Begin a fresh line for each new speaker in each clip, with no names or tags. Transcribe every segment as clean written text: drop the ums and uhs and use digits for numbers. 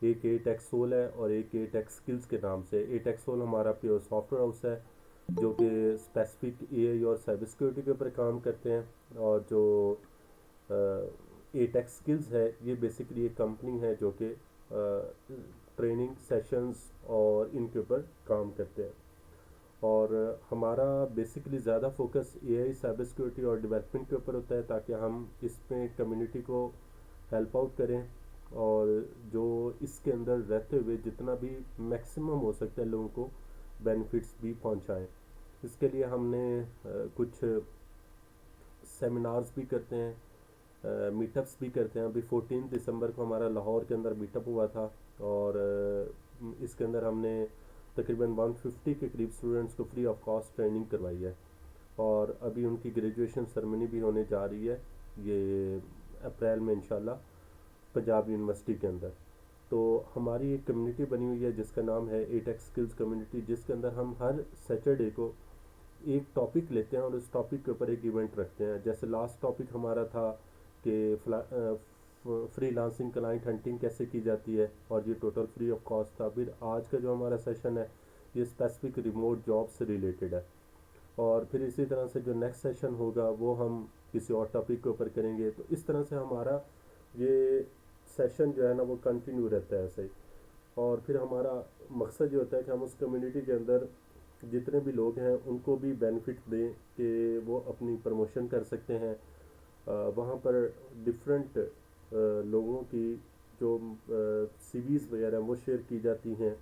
एक ए टेक्सोल है और एक ए टेक स्किल्स के नाम से। ए टेक्सोल हमारा प्योर सॉफ्टवेयर हाउस है जो कि स्पेसिफिक एआई और साइबर सिक्योरिटी के ऊपर काम करते हैं। और जो ए टेक स्किल्स है ये बेसिकली एक कंपनी है जो कि ट्रेनिंग सेशंस और इनके ऊपर काम करते हैं। और हमारा बेसिकली ज़्यादा फोकस एआई साइबर सिक्योरिटी और डेवलपमेंट के ऊपर होता है ताकि हम इसमें कम्युनिटी को हेल्प आउट करें और जो इसके अंदर रहते हुए जितना भी मैक्सिमम हो सकता है लोगों को बेनिफिट्स भी पहुंचाएं। इसके लिए हमने कुछ सेमिनार्स भी करते हैं, मीटअप्स भी करते हैं। अभी 14 दिसंबर को हमारा लाहौर के अंदर मीटअप हुआ था और इसके अंदर हमने तकरीबन 150 के करीब स्टूडेंट्स को फ्री ऑफ कॉस्ट ट्रेनिंग करवाई है और अभी उनकी ग्रेजुएशन सेरेमनी भी होने जा रही है ये अप्रैल में इंशाल्लाह पंजाब यूनिवर्सिटी के अंदर। तो हमारी एक कम्युनिटी बनी हुई है जिसका नाम है ए टेक स्किल्स कम्युनिटी, जिसके अंदर हम हर सैटरडे को एक टॉपिक लेते हैं और उस टॉपिक के ऊपर एक इवेंट रखते हैं। जैसे लास्ट टॉपिक हमारा था कि फ्रीलांसिंग क्लाइंट हंटिंग कैसे की जाती है और ये टोटल फ्री ऑफ कॉस्ट था। फिर आज का जो हमारा सेशन है ये स्पेसिफिक रिमोट जॉब से रिलेटेड है और फिर इसी तरह से जो नेक्स्ट सेशन होगा वो हम किसी और टॉपिक के ऊपर करेंगे। तो इस तरह से हमारा ये सेशन जो है ना वो कंटिन्यू रहता है ऐसे ही। और फिर हमारा मकसद ये होता है कि हम उस कम्युनिटी के अंदर जितने भी लोग हैं उनको भी बेनिफिट दें कि वो अपनी प्रमोशन कर सकते हैं। वहाँ पर डिफरेंट लोगों की जो सीवीज़ वगैरह वो शेयर की जाती हैं।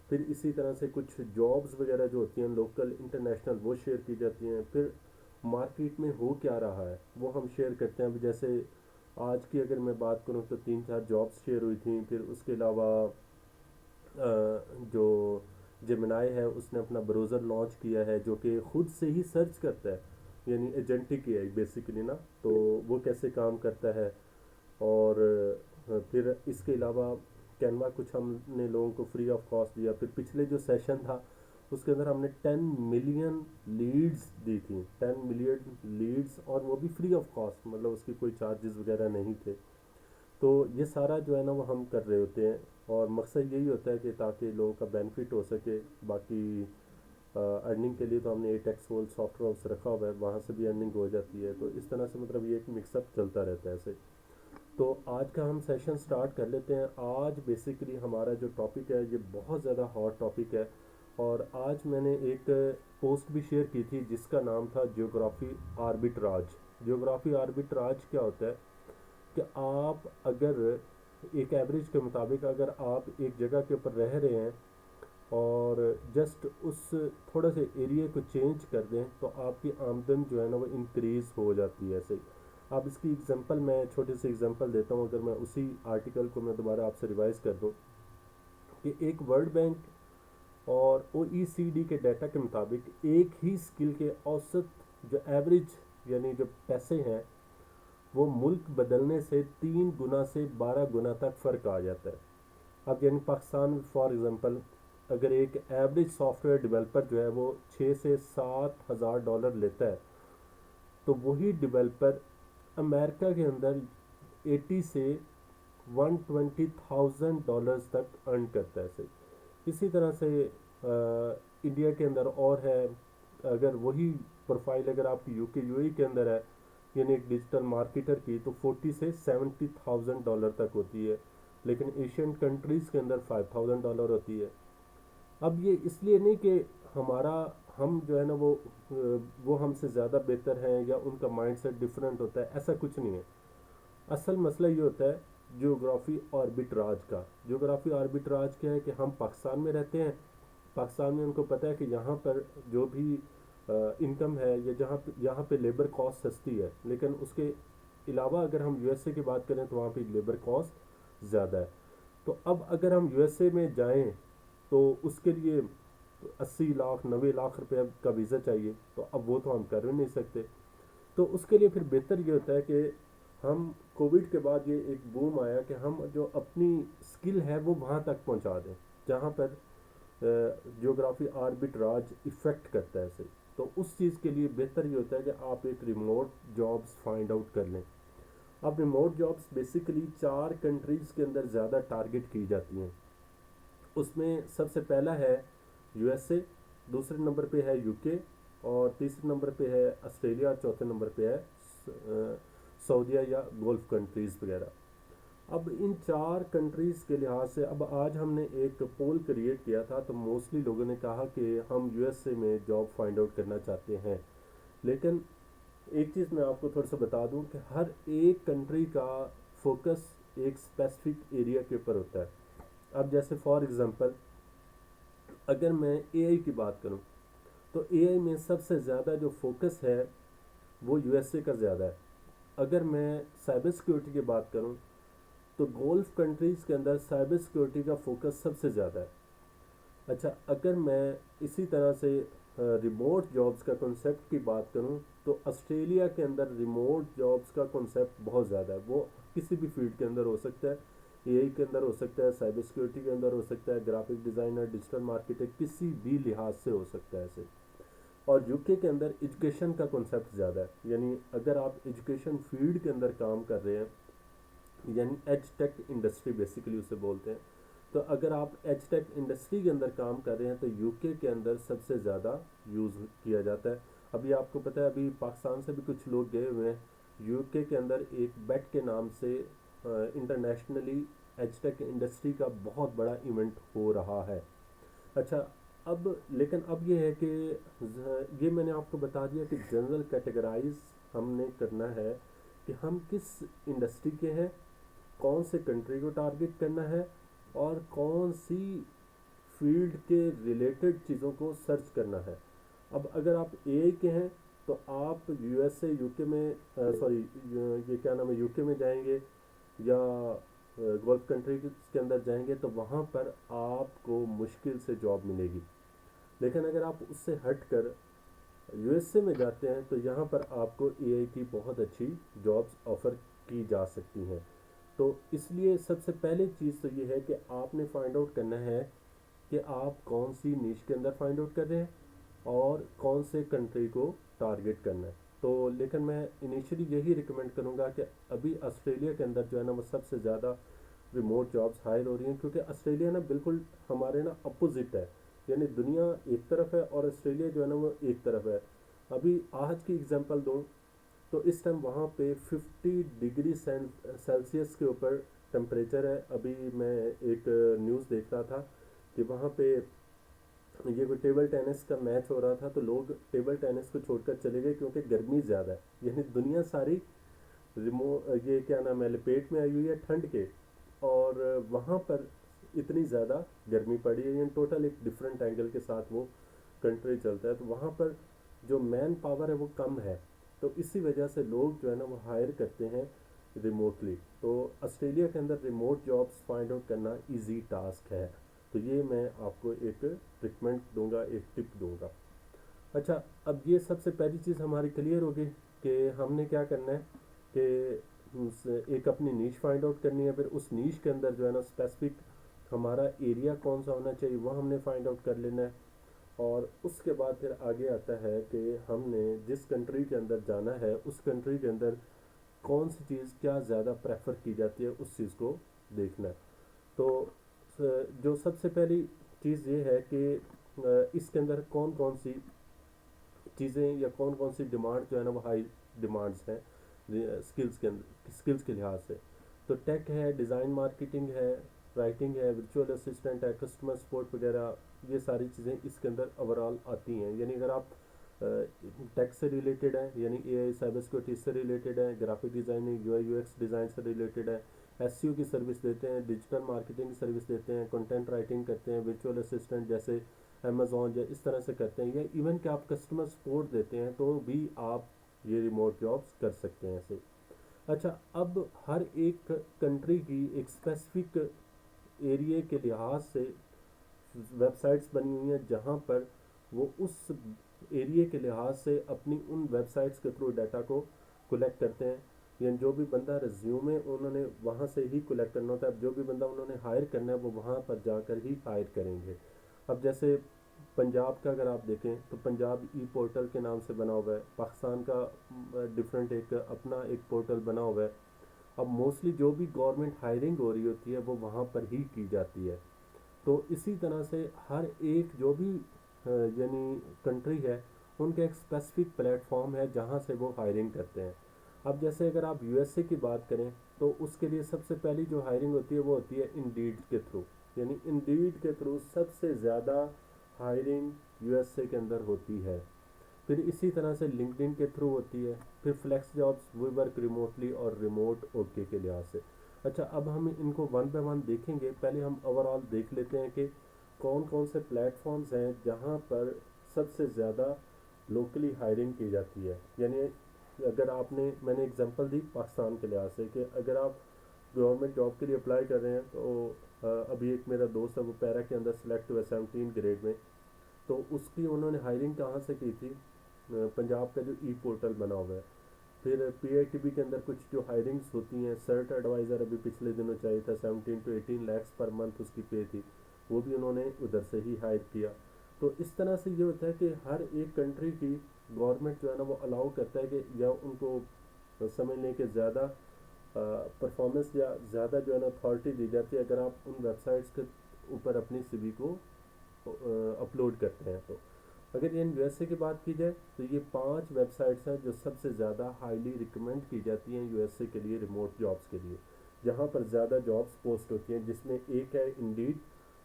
फिर इसी तरह से कुछ जॉब्स वगैरह जो होती हैं लोकल इंटरनेशनल वो शेयर की जाती हैं। फिर मार्केट में हो क्या रहा है वो हम शेयर करते हैं। अभी जैसे आज की अगर मैं बात करूं तो 3-4 जॉब्स शेयर हुई थी। फिर उसके अलावा जो जेमिनाई है उसने अपना ब्राउज़र लॉन्च किया है जो कि खुद से ही सर्च करता है, यानी एजेंटिक एआई बेसिकली ना। तो वो कैसे काम करता है। और फिर इसके अलावा कैनवा कुछ हमने लोगों को फ्री ऑफ कॉस्ट दिया। फिर पिछले जो सेशन था उसके अंदर हमने 10 मिलियन लीड्स दी थी, 10 मिलियन लीड्स, और वो भी फ्री ऑफ कॉस्ट, मतलब उसकी कोई चार्जेस वगैरह नहीं थे। तो ये सारा जो है ना वो हम कर रहे होते हैं और मकसद यही होता है कि ताकि लोगों का बेनिफिट हो सके। बाकी अर्निंग के लिए तो हमने एटेक्स वर्ल्ड सॉफ्टवेयर हाउस रखा हुआ है, वहाँ से भी अर्निंग हो जाती है। तो इस तरह से मतलब ये एक मिक्सअप चलता रहता है ऐसे। तो आज का हम सेशन स्टार्ट कर लेते हैं। आज बेसिकली हमारा जो टॉपिक है ये बहुत ज़्यादा हॉट टॉपिक है और आज मैंने एक पोस्ट भी शेयर की थी जिसका नाम था जियोग्राफी आर्बिट्राज। जियोग्राफी आर्बिट्राज क्या होता है कि आप अगर एक एवरेज के मुताबिक अगर आप एक जगह के ऊपर रह रहे हैं और जस्ट उस थोड़ा से एरिया को चेंज कर दें तो आपकी आमदन जो है ना वो इंक्रीज़ हो जाती है ऐसे ही। आप इसकी एग्जांपल मैं छोटे से एग्जांपल देता हूँ। अगर मैं उसी आर्टिकल को मैं दोबारा आपसे रिवाइज कर दूँ कि एक वर्ल्ड बैंक और ओईसीडी के डाटा के मुताबिक एक ही स्किल के औसत जो एवरेज यानी जो पैसे हैं वो मुल्क बदलने से 3 गुना से 12 गुना तक फ़र्क आ जाता है। अब यानी पाकिस्तान में फॉर एग्ज़ाम्पल अगर एक एवरेज सॉफ्टवेयर डेवलपर जो है वो 6 से 7 हज़ार डॉलर लेता है तो वही डेवलपर अमेरिका के अंदर 80 से 120,000 डॉलर्स तक अर्न करता है सही। इसी तरह से इंडिया के अंदर और है, अगर वही प्रोफाइल अगर आपकी यूके यूएई के अंदर है यानी एक डिजिटल मार्केटर की तो 40 से 70,000 डॉलर तक होती है, लेकिन एशियन कंट्रीज़ के अंदर 5,000 डॉलर होती है। अब ये इसलिए नहीं कि हमारा हम जो है ना वो हमसे ज़्यादा बेहतर हैं या उनका माइंडसेट डिफरेंट होता है, ऐसा कुछ नहीं है। असल मसला ये होता है जियोग्राफी आर्बिट्राज का। जियोग्राफी आर्बिट्राज क्या है कि हम पाकिस्तान में रहते हैं, पाकिस्तान में उनको पता है कि यहाँ पर जो भी इनकम है या यहाँ पे लेबर कॉस्ट सस्ती है, लेकिन उसके अलावा अगर हम यूएसए की बात करें तो वहाँ पे लेबर कॉस्ट ज़्यादा है। तो अब अगर हम यूएसए में जाएं तो उसके लिए 80 लाख 90 लाख रुपए का वीज़ा चाहिए, तो अब वो तो हम कर भी नहीं सकते। तो उसके लिए फिर बेहतर ये होता है कि हम कोविड के बाद ये एक बूम आया कि हम जो अपनी स्किल है वो वहाँ तक पहुँचा दें जहाँ पर जियोग्राफी आर्बिट्राज इफ़ेक्ट करता है सही। तो उस चीज़ के लिए बेहतर ये होता है कि आप एक रिमोट जॉब्स फाइंड आउट कर लें। अब रिमोट जॉब्स बेसिकली 4 कंट्रीज़ के अंदर ज़्यादा टारगेट की जाती हैं। उसमें सबसे पहला है यूएसए, दूसरे नंबर पे है यूके, और तीसरे नंबर पे है ऑस्ट्रेलिया, और चौथे नंबर पे है सऊदीया या गल्फ कंट्रीज़ वगैरह। अब इन 4 कंट्रीज़ के लिहाज से अब आज हमने एक पोल क्रिएट किया था, तो मोस्टली लोगों ने कहा कि हम यूएसए में जॉब फाइंड आउट करना चाहते हैं। लेकिन एक चीज़ मैं आपको थोड़ा सा बता दूं कि हर एक कंट्री का फोकस एक स्पेसिफिक एरिया के ऊपर होता है। अब जैसे फॉर एग्जांपल अगर मैं एआई की बात करूं, तो एआई में सबसे ज़्यादा जो फोकस है वो यूएसए का ज़्यादा है। अगर मैं साइबर सिक्योरिटी की बात करूं, तो गोल्फ कंट्रीज़ के अंदर साइबर सिक्योरिटी का फोकस सबसे ज़्यादा है। अच्छा, अगर मैं इसी तरह से रिमोट जॉब्स का कॉन्सेप्ट की बात करूं, तो ऑस्ट्रेलिया के अंदर रिमोट जॉब्स का कॉन्सेप्ट बहुत ज़्यादा है। वो किसी भी फील्ड के अंदर हो सकता है, एआई के अंदर हो सकता है, साइबर सिक्योरिटी के अंदर हो सकता है, ग्राफिक डिज़ाइनर, डिजिटल मार्केटर, किसी भी लिहाज से हो सकता है ऐसे। और यूके के अंदर एजुकेशन का कॉन्सेप्ट ज़्यादा है, यानी अगर आप एजुकेशन फील्ड के अंदर काम कर रहे हैं, यानी एज टेक इंडस्ट्री बेसिकली उसे बोलते हैं, तो अगर आप एच टेक इंडस्ट्री के अंदर काम कर रहे हैं तो यूके के अंदर सबसे ज़्यादा यूज़ किया जाता है। अभी आपको पता है, अभी पाकिस्तान से भी कुछ लोग गए हुए हैं यूके के अंदर, एक बेट के नाम से इंटरनेशनली एच टेक इंडस्ट्री का बहुत बड़ा इवेंट हो रहा है। अच्छा, अब लेकिन अब ये है कि ये मैंने आपको बता दिया कि जनरल कैटेगराइज हमने करना है कि हम किस इंडस्ट्री के हैं, कौन से कंट्री को टारगेट करना है, और कौन सी फील्ड के रिलेटेड चीज़ों को सर्च करना है। अब अगर आप एआई के हैं तो आप यूएसए यूके में सॉरी ये क्या नाम है यूके में जाएंगे या गल्फ कंट्री के अंदर जाएंगे, तो वहाँ पर आपको मुश्किल से जॉब मिलेगी। लेकिन अगर आप उससे हट कर यूएसए में जाते हैं तो यहाँ पर आपको एआई की बहुत अच्छी जॉब्स ऑफर की जा सकती हैं। तो इसलिए सबसे पहले चीज़ तो ये है कि आपने फाइंड आउट करना है कि आप कौन सी नीश के अंदर फाइंड आउट कर रहे हैं और कौन से कंट्री को टारगेट करना है। तो लेकिन मैं इनिशियली यही रिकमेंड करूँगा कि अभी ऑस्ट्रेलिया के अंदर जो है ना वो सबसे ज़्यादा रिमोट जॉब्स हायर हो रही हैं, क्योंकि ऑस्ट्रेलिया ना बिल्कुल हमारे ना अपोजिट है, यानी दुनिया एक तरफ है और ऑस्ट्रेलिया जो है ना वो एक तरफ है। अभी आज की एग्जांपल दूं तो इस टाइम वहाँ पे 50 डिग्री सेल्सियस के ऊपर टेम्परेचर है। अभी मैं एक न्यूज़ देख रहा था कि वहाँ पे ये कोई टेबल टेनिस का मैच हो रहा था, तो लोग टेबल टेनिस को छोड़कर चले गए क्योंकि गर्मी ज़्यादा है। यानी दुनिया सारी रिमो ये क्या नाम है लपेट में आई हुई है ठंड के, और वहाँ पर इतनी ज़्यादा गर्मी पड़ी है, यानी टोटल एक डिफरेंट एंगल के साथ वो कंट्री चलता है। तो वहाँ पर जो मैन पावर है वो कम है, तो इसी वजह से लोग जो है ना वो हायर करते हैं रिमोटली। तो ऑस्ट्रेलिया के अंदर रिमोट जॉब्स फाइंड आउट करना इजी टास्क है। तो ये मैं आपको एक रिकमेंड दूंगा, एक टिप दूंगा। अच्छा, अब ये सबसे पहली चीज़ हमारी क्लियर होगी कि हमने क्या करना है कि एक अपनी नीश फाइंड आउट करनी है। फिर उस नीश के अंदर जो है ना स्पेसिफिक हमारा एरिया कौन सा होना चाहिए वो हमने फाइंड आउट कर लेना है। और उसके बाद फिर आगे आता है कि हमने जिस कंट्री के अंदर जाना है उस कंट्री के अंदर कौन सी चीज़ क्या ज़्यादा प्रेफर की जाती है, उस चीज़ को देखना है। तो जो सबसे पहली चीज़ ये है कि इसके अंदर कौन कौन सी चीज़ें या कौन कौन सी डिमांड जो है ना वो हाई डिमांड्स हैं स्किल्स के अंदर, स्किल्स के लिहाज से। तो टेक है, डिज़ाइन मार्केटिंग है, राइटिंग है, वर्चुअल असिस्टेंट है, कस्टमर सपोर्ट वगैरह, ये सारी चीज़ें इसके अंदर ओवरऑल आती हैं। यानी अगर आप टेक से रिलेटेड है, यानी एआई साइबर सिक्योरिटी से रिलेटेड है, graphic designing UI UX design से रिलेटेड है, एसईओ की सर्विस देते हैं, डिजिटल मार्केटिंग की सर्विस देते हैं, कंटेंट राइटिंग करते हैं, वर्चुअल असिस्टेंट जैसे अमेज़ॉन या इस तरह से करते हैं, या इवन कि आप कस्टमर सपोर्ट देते हैं, तो भी आप ये रिमोट जॉब्स कर सकते हैं ऐसे। अच्छा, अब हर एक कंट्री की एक स्पेसिफिक एरिया के लिहाज से वेबसाइट्स बनी हुई हैं जहाँ पर वो उस एरिया के लिहाज से अपनी उन वेबसाइट्स के थ्रू डाटा को कलेक्ट करते हैं। यानी जो भी बंदा रिज्यूमे उन्होंने वहाँ से ही कलेक्ट करना होता है। अब जो भी बंदा उन्होंने हायर करना है वो वहाँ पर जाकर ही हायर करेंगे। अब जैसे पंजाब का अगर आप देखें तो पंजाब ई पोर्टल के नाम से बना हुआ है, पाकिस्तान का डिफरेंट एक अपना एक पोर्टल बना हुआ है। अब मोस्टली जो भी गवर्नमेंट हायरिंग हो रही होती है वो वहाँ पर ही की जाती है। तो इसी तरह से हर एक जो भी यानी कंट्री है, उनका एक स्पेसिफिक प्लेटफॉर्म है जहाँ से वो हायरिंग करते हैं। अब जैसे अगर आप यूएसए की बात करें तो उसके लिए सबसे पहली जो हायरिंग होती है वो होती है इंडीड के थ्रू। यानी इंडीड के थ्रू सबसे ज़्यादा हायरिंग यूएसए के अंदर होती है। फिर इसी तरह से लिंक्डइन के थ्रू होती है। फिर flex jobs, we work remotely और रिमोट ओके के लिहाज से। अच्छा, अब हम इनको वन बाय वन देखेंगे। पहले हम ओवरऑल देख लेते हैं कि कौन कौन से प्लेटफॉर्म्स हैं जहाँ पर सबसे ज़्यादा लोकली हायरिंग की जाती है। यानी अगर आपने, मैंने एग्जांपल दी पाकिस्तान के लिहाज से कि अगर आप गवर्नमेंट जॉब के लिए अप्लाई कर रहे हैं तो अभी एक मेरा दोस्त है वो पैरा के अंदर सेलेक्ट हुआ 17 ग्रेड में। तो उसकी उन्होंने हायरिंग कहाँ से की थी? पंजाब का जो ई पोर्टल बना हुआ है। फिर पीआईटीबी के अंदर कुछ जो हायरिंग्स होती हैं, सर्ट एडवाइज़र अभी पिछले दिनों चाहिए था, 17 to 18 lakhs पर मंथ उसकी पे थी, वो भी उन्होंने उधर से ही हायर किया। तो इस तरह से ये होता है कि हर एक कंट्री की गवर्नमेंट जो है ना वो अलाउ करता है कि या उनको समझ लें कि ज़्यादा परफॉर्मेंस या ज़्यादा जो है ना अथॉरिटी दी जाती है अगर आप उन वेबसाइट्स के ऊपर अपनी सीवी को अपलोड करते हैं। तो अगर इन यूएसए की बात की जाए तो ये 5 वेबसाइट्स हैं जो सबसे ज़्यादा हाईली रिकमेंड की जाती हैं यूएसए के लिए, रिमोट जॉब्स के लिए, जहाँ पर ज़्यादा जॉब्स पोस्ट होती हैं। जिसमें एक है इंडीड,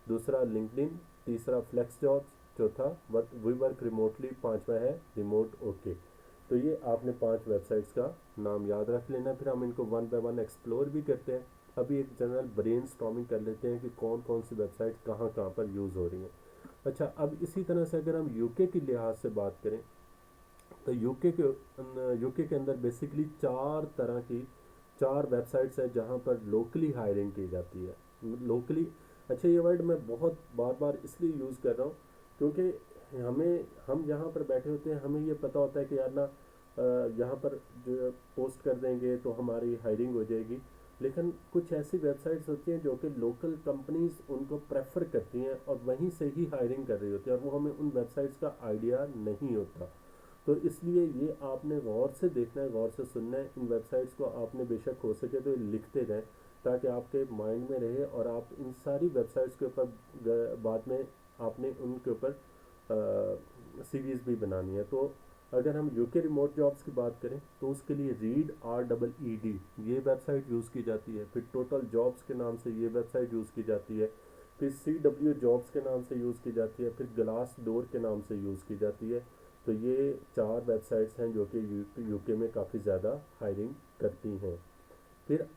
दूसरा लिंक्डइन, तीसरा फ्लेक्स जॉब्स, चौथा वी वर्क रिमोटली, पांचवा है रिमोट ओके। तो ये आपने 5 वेबसाइट्स का नाम याद रख लेना। फिर हम इनको वन बाय वन एक्सप्लोर भी करते हैं। अभी एक जनरल ब्रेन स्टॉर्मिंग कर लेते हैं कि कौन कौन सी वेबसाइट कहाँ कहाँ पर यूज़ हो रही हैं। अच्छा, अब इसी तरह से अगर हम यूके की लिहाज से बात करें तो यूके के अंदर बेसिकली 4 वेबसाइट्स हैं जहाँ पर लोकली हायरिंग की जाती है। लोकली, अच्छा ये वर्ड मैं बहुत बार बार इसलिए यूज़ कर रहा हूँ क्योंकि हम यहाँ पर बैठे होते हैं, हमें ये पता होता है कि यार ना यहाँ पर जो पोस्ट कर देंगे तो हमारी हायरिंग हो जाएगी। लेकिन कुछ ऐसी वेबसाइट्स होती हैं जो कि लोकल कंपनीज उनको प्रेफर करती हैं और वहीं से ही हायरिंग कर रही होती है और वो हमें उन वेबसाइट्स का आइडिया नहीं होता। तो इसलिए ये आपने गौर से देखना है, गौर से सुनना है। इन वेबसाइट्स को आपने बेशक हो सके तो लिखते जाएं ताकि आपके माइंड में रहे और आप इन सारी वेबसाइट्स के ऊपर बाद में आपने उनके ऊपर सीरीज़ भी बनानी है। तो अगर हम यूके रिमोट जॉब्स की बात करें तो उसके लिए रीड, REED, ये वेबसाइट यूज़ की जाती है। फिर टोटल जॉब्स के नाम से ये वेबसाइट यूज़ की जाती है। फिर CW जॉब्स के नाम से यूज़ की जाती है। फिर ग्लास डोर के नाम से यूज़ की जाती है। तो ये 4 वेबसाइट्स हैं जो कि यूके में काफ़ी ज़्यादा हायरिंग करती हैं। फिर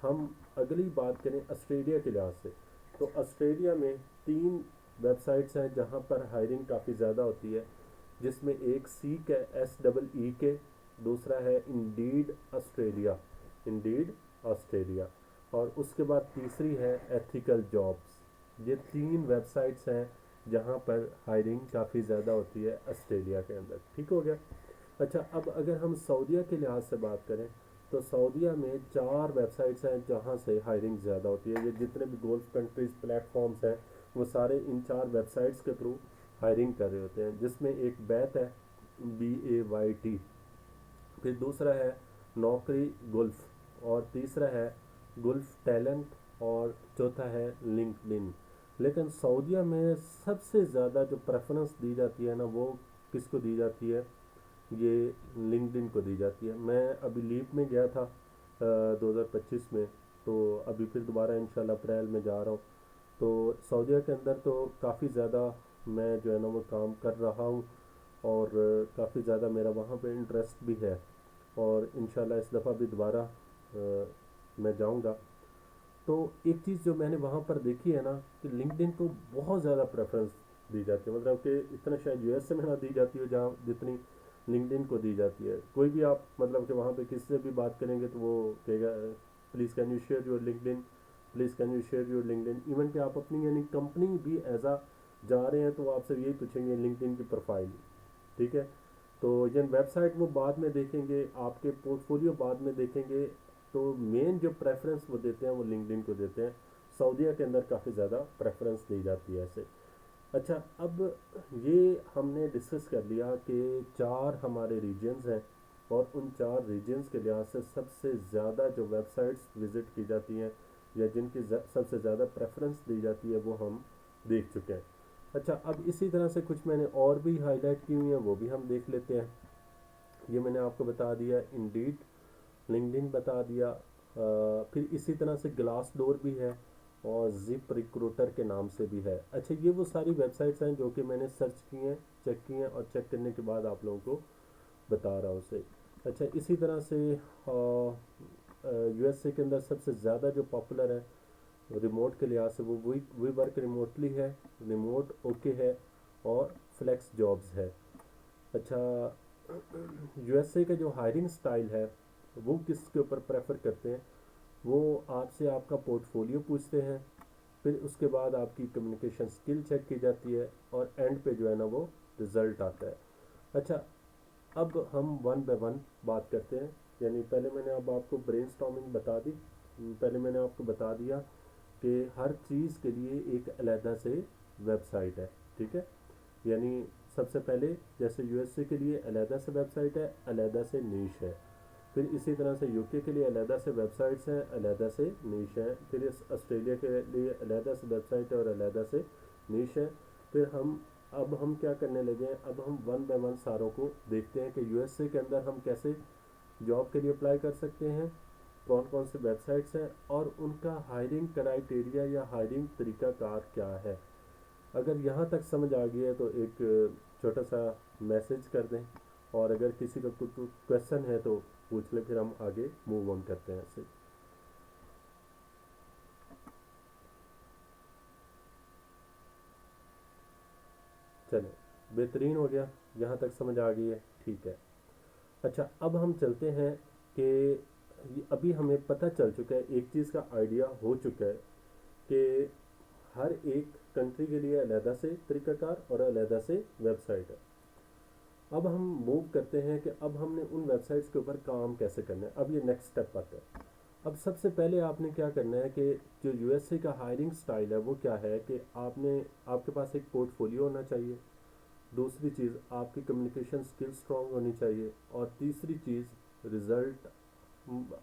हम अगली बात करें ऑस्ट्रेलिया के लिहाज से तो ऑस्ट्रेलिया में 3 वेबसाइट्स हैं जहां पर हायरिंग काफ़ी ज़्यादा होती है। जिसमें एक सीक है, SEE के, दूसरा है इंडीड ऑस्ट्रेलिया, इंडीड ऑस्ट्रेलिया, और उसके बाद तीसरी है एथिकल जॉब्स। ये 3 वेबसाइट्स हैं जहां पर हायरिंग काफ़ी ज़्यादा होती है ऑस्ट्रेलिया के अंदर। ठीक हो गया। अच्छा, अब अगर हम सऊदीया के लिहाज से बात करें तो सऊदीया में 4 वेबसाइट्स हैं जहां से हायरिंग ज़्यादा होती है। ये जितने भी गोल्फ कंट्रीज प्लेटफॉर्म्स हैं वो सारे इन 4 वेबसाइट्स के थ्रू हायरिंग कर रहे होते हैं। जिसमें एक बैत है, BAYT, फिर दूसरा है नौकरी गुल्फ, और तीसरा है गुल्फ टैलेंट, और चौथा है लिंक्डइन। लेकिन सऊदीया में सबसे ज़्यादा जो प्रेफरेंस दी जाती है ना वो किसको दी जाती है? ये लिंक्डइन को दी जाती है। मैं अभी लीव में गया था 2025 में, तो अभी फिर दोबारा इंशाल्लाह अप्रैल में जा रहा हूँ। तो सऊदीया के अंदर तो काफ़ी ज़्यादा मैं जो है ना वो काम कर रहा हूँ और काफ़ी ज़्यादा मेरा वहाँ पे इंटरेस्ट भी है और इंशाल्लाह इस दफ़ा भी दोबारा मैं जाऊँगा। तो एक चीज़ जो मैंने वहाँ पर देखी है ना कि लिंक्डइन को बहुत ज़्यादा प्रेफरेंस दी जाती है। मतलब कि इतना शायद यूएसए में ना दी जाती हो जहाँ जितनी लिंक्डइन को दी जाती है। कोई भी आप मतलब कि वहाँ पे किसी से भी बात करेंगे तो वो कहेगा please can you share your LinkedIn, please can you share your LinkedIn. Even कि आप अपनी यानी कंपनी भी एज आ जा रहे हैं तो वो आपसे यही पूछेंगे लिंक्डइन की प्रोफाइल। ठीक है। तो ये वेबसाइट वो बाद में देखेंगे, आपके पोर्टफोलियो बाद में देखेंगे। तो मेन जो प्रेफरेंस वो देते हैं वो लिंक्डइन को देते हैं। सऊदीया के अंदर काफ़ी ज़्यादा प्रेफरेंस दी जाती है ऐसे। अच्छा, अब ये हमने डिस्कस कर लिया कि 4 हमारे रीजन्स हैं और उन 4 रीजन्स के लिहाज से सबसे ज़्यादा जो वेबसाइट्स विज़िट की जाती हैं या जिनकी सबसे ज़्यादा प्रेफरेंस दी जाती है वो हम देख चुके हैं। अच्छा, अब इसी तरह से कुछ मैंने और भी हाईलाइट की हुई हैं, वो भी हम देख लेते हैं। ये मैंने आपको बता दिया इंडीड, लिंक्डइन बता दिया, फिर इसी तरह से ग्लास डोर भी है और जिप रिक्रूटर के नाम से भी है। अच्छा, ये वो सारी वेबसाइट्स हैं जो कि मैंने सर्च की हैं, चेक की हैं और चेक करने के बाद आप लोगों को बता रहा हूँ उसे। अच्छा, इसी तरह से यूएसए के अंदर सबसे ज़्यादा जो पॉपुलर है रिमोट के लिहाज से वो वी वर्क रिमोटली है, रिमोट ओके है और फ्लेक्स जॉब्स है। अच्छा, यूएसए का जो हायरिंग स्टाइल है वो किसके ऊपर प्रेफर करते हैं, वो आपसे आपका पोर्टफोलियो पूछते हैं, फिर उसके बाद आपकी कम्युनिकेशन स्किल चेक की जाती है और एंड पे जो है ना वो रिज़ल्ट आता है। अच्छा, अब हम वन बाय वन बात करते हैं। यानी पहले मैंने अब आपको ब्रेनस्टॉर्मिंग बता दी, पहले मैंने आपको बता दिया कि हर चीज़ के लिए एक अलहदा से वेबसाइट है, ठीक है। यानी सबसे पहले जैसे यूएसए के लिए अलहदा से वेबसाइट है, अलहदा से नीश है। फिर इसी तरह से यूके के लिए अलहदा से वेबसाइट्स हैं, अलहदा से नीश हैं। फिर इस ऑस्ट्रेलिया के लिए अलहदा से वेबसाइट है और अलहदा से नीश है। फिर हम क्या करने लगे हैं, अब हम वन बाय वन सारों को देखते हैं कि यूएसए के अंदर हम कैसे जॉब के लिए अप्लाई कर सकते हैं, कौन कौन से वेबसाइट्स हैं और उनका हायरिंग क्राइटेरिया या हायरिंग तरीक़ाकार क्या है। अगर यहाँ तक समझ आ गया है तो एक छोटा सा मैसेज कर दें, और अगर किसी का कुछ क्वेश्चन है तो पूछ लें, फिर हम आगे मूव ऑन करते हैं ऐसे। चलें, बेहतरीन हो गया, यहाँ तक समझ आ गई है, ठीक है। अच्छा, अब हम चलते हैं कि अभी हमें पता चल चुका है, एक चीज़ का आइडिया हो चुका है कि हर एक कंट्री के लिए अलहदा से तरीक़ाकार और अलहदा से वेबसाइट है। अब हम मूव करते हैं कि अब हमने उन वेबसाइट्स के ऊपर काम कैसे करना है। अब ये नेक्स्ट स्टेप आता है। अब सबसे पहले आपने क्या करना है कि जो यूएसए का हायरिंग स्टाइल है वो क्या है कि आपके पास एक पोर्टफोलियो होना चाहिए। दूसरी चीज़, आपकी कम्युनिकेशन स्किल स्ट्रांग होनी चाहिए। और तीसरी चीज़, रिज़ल्ट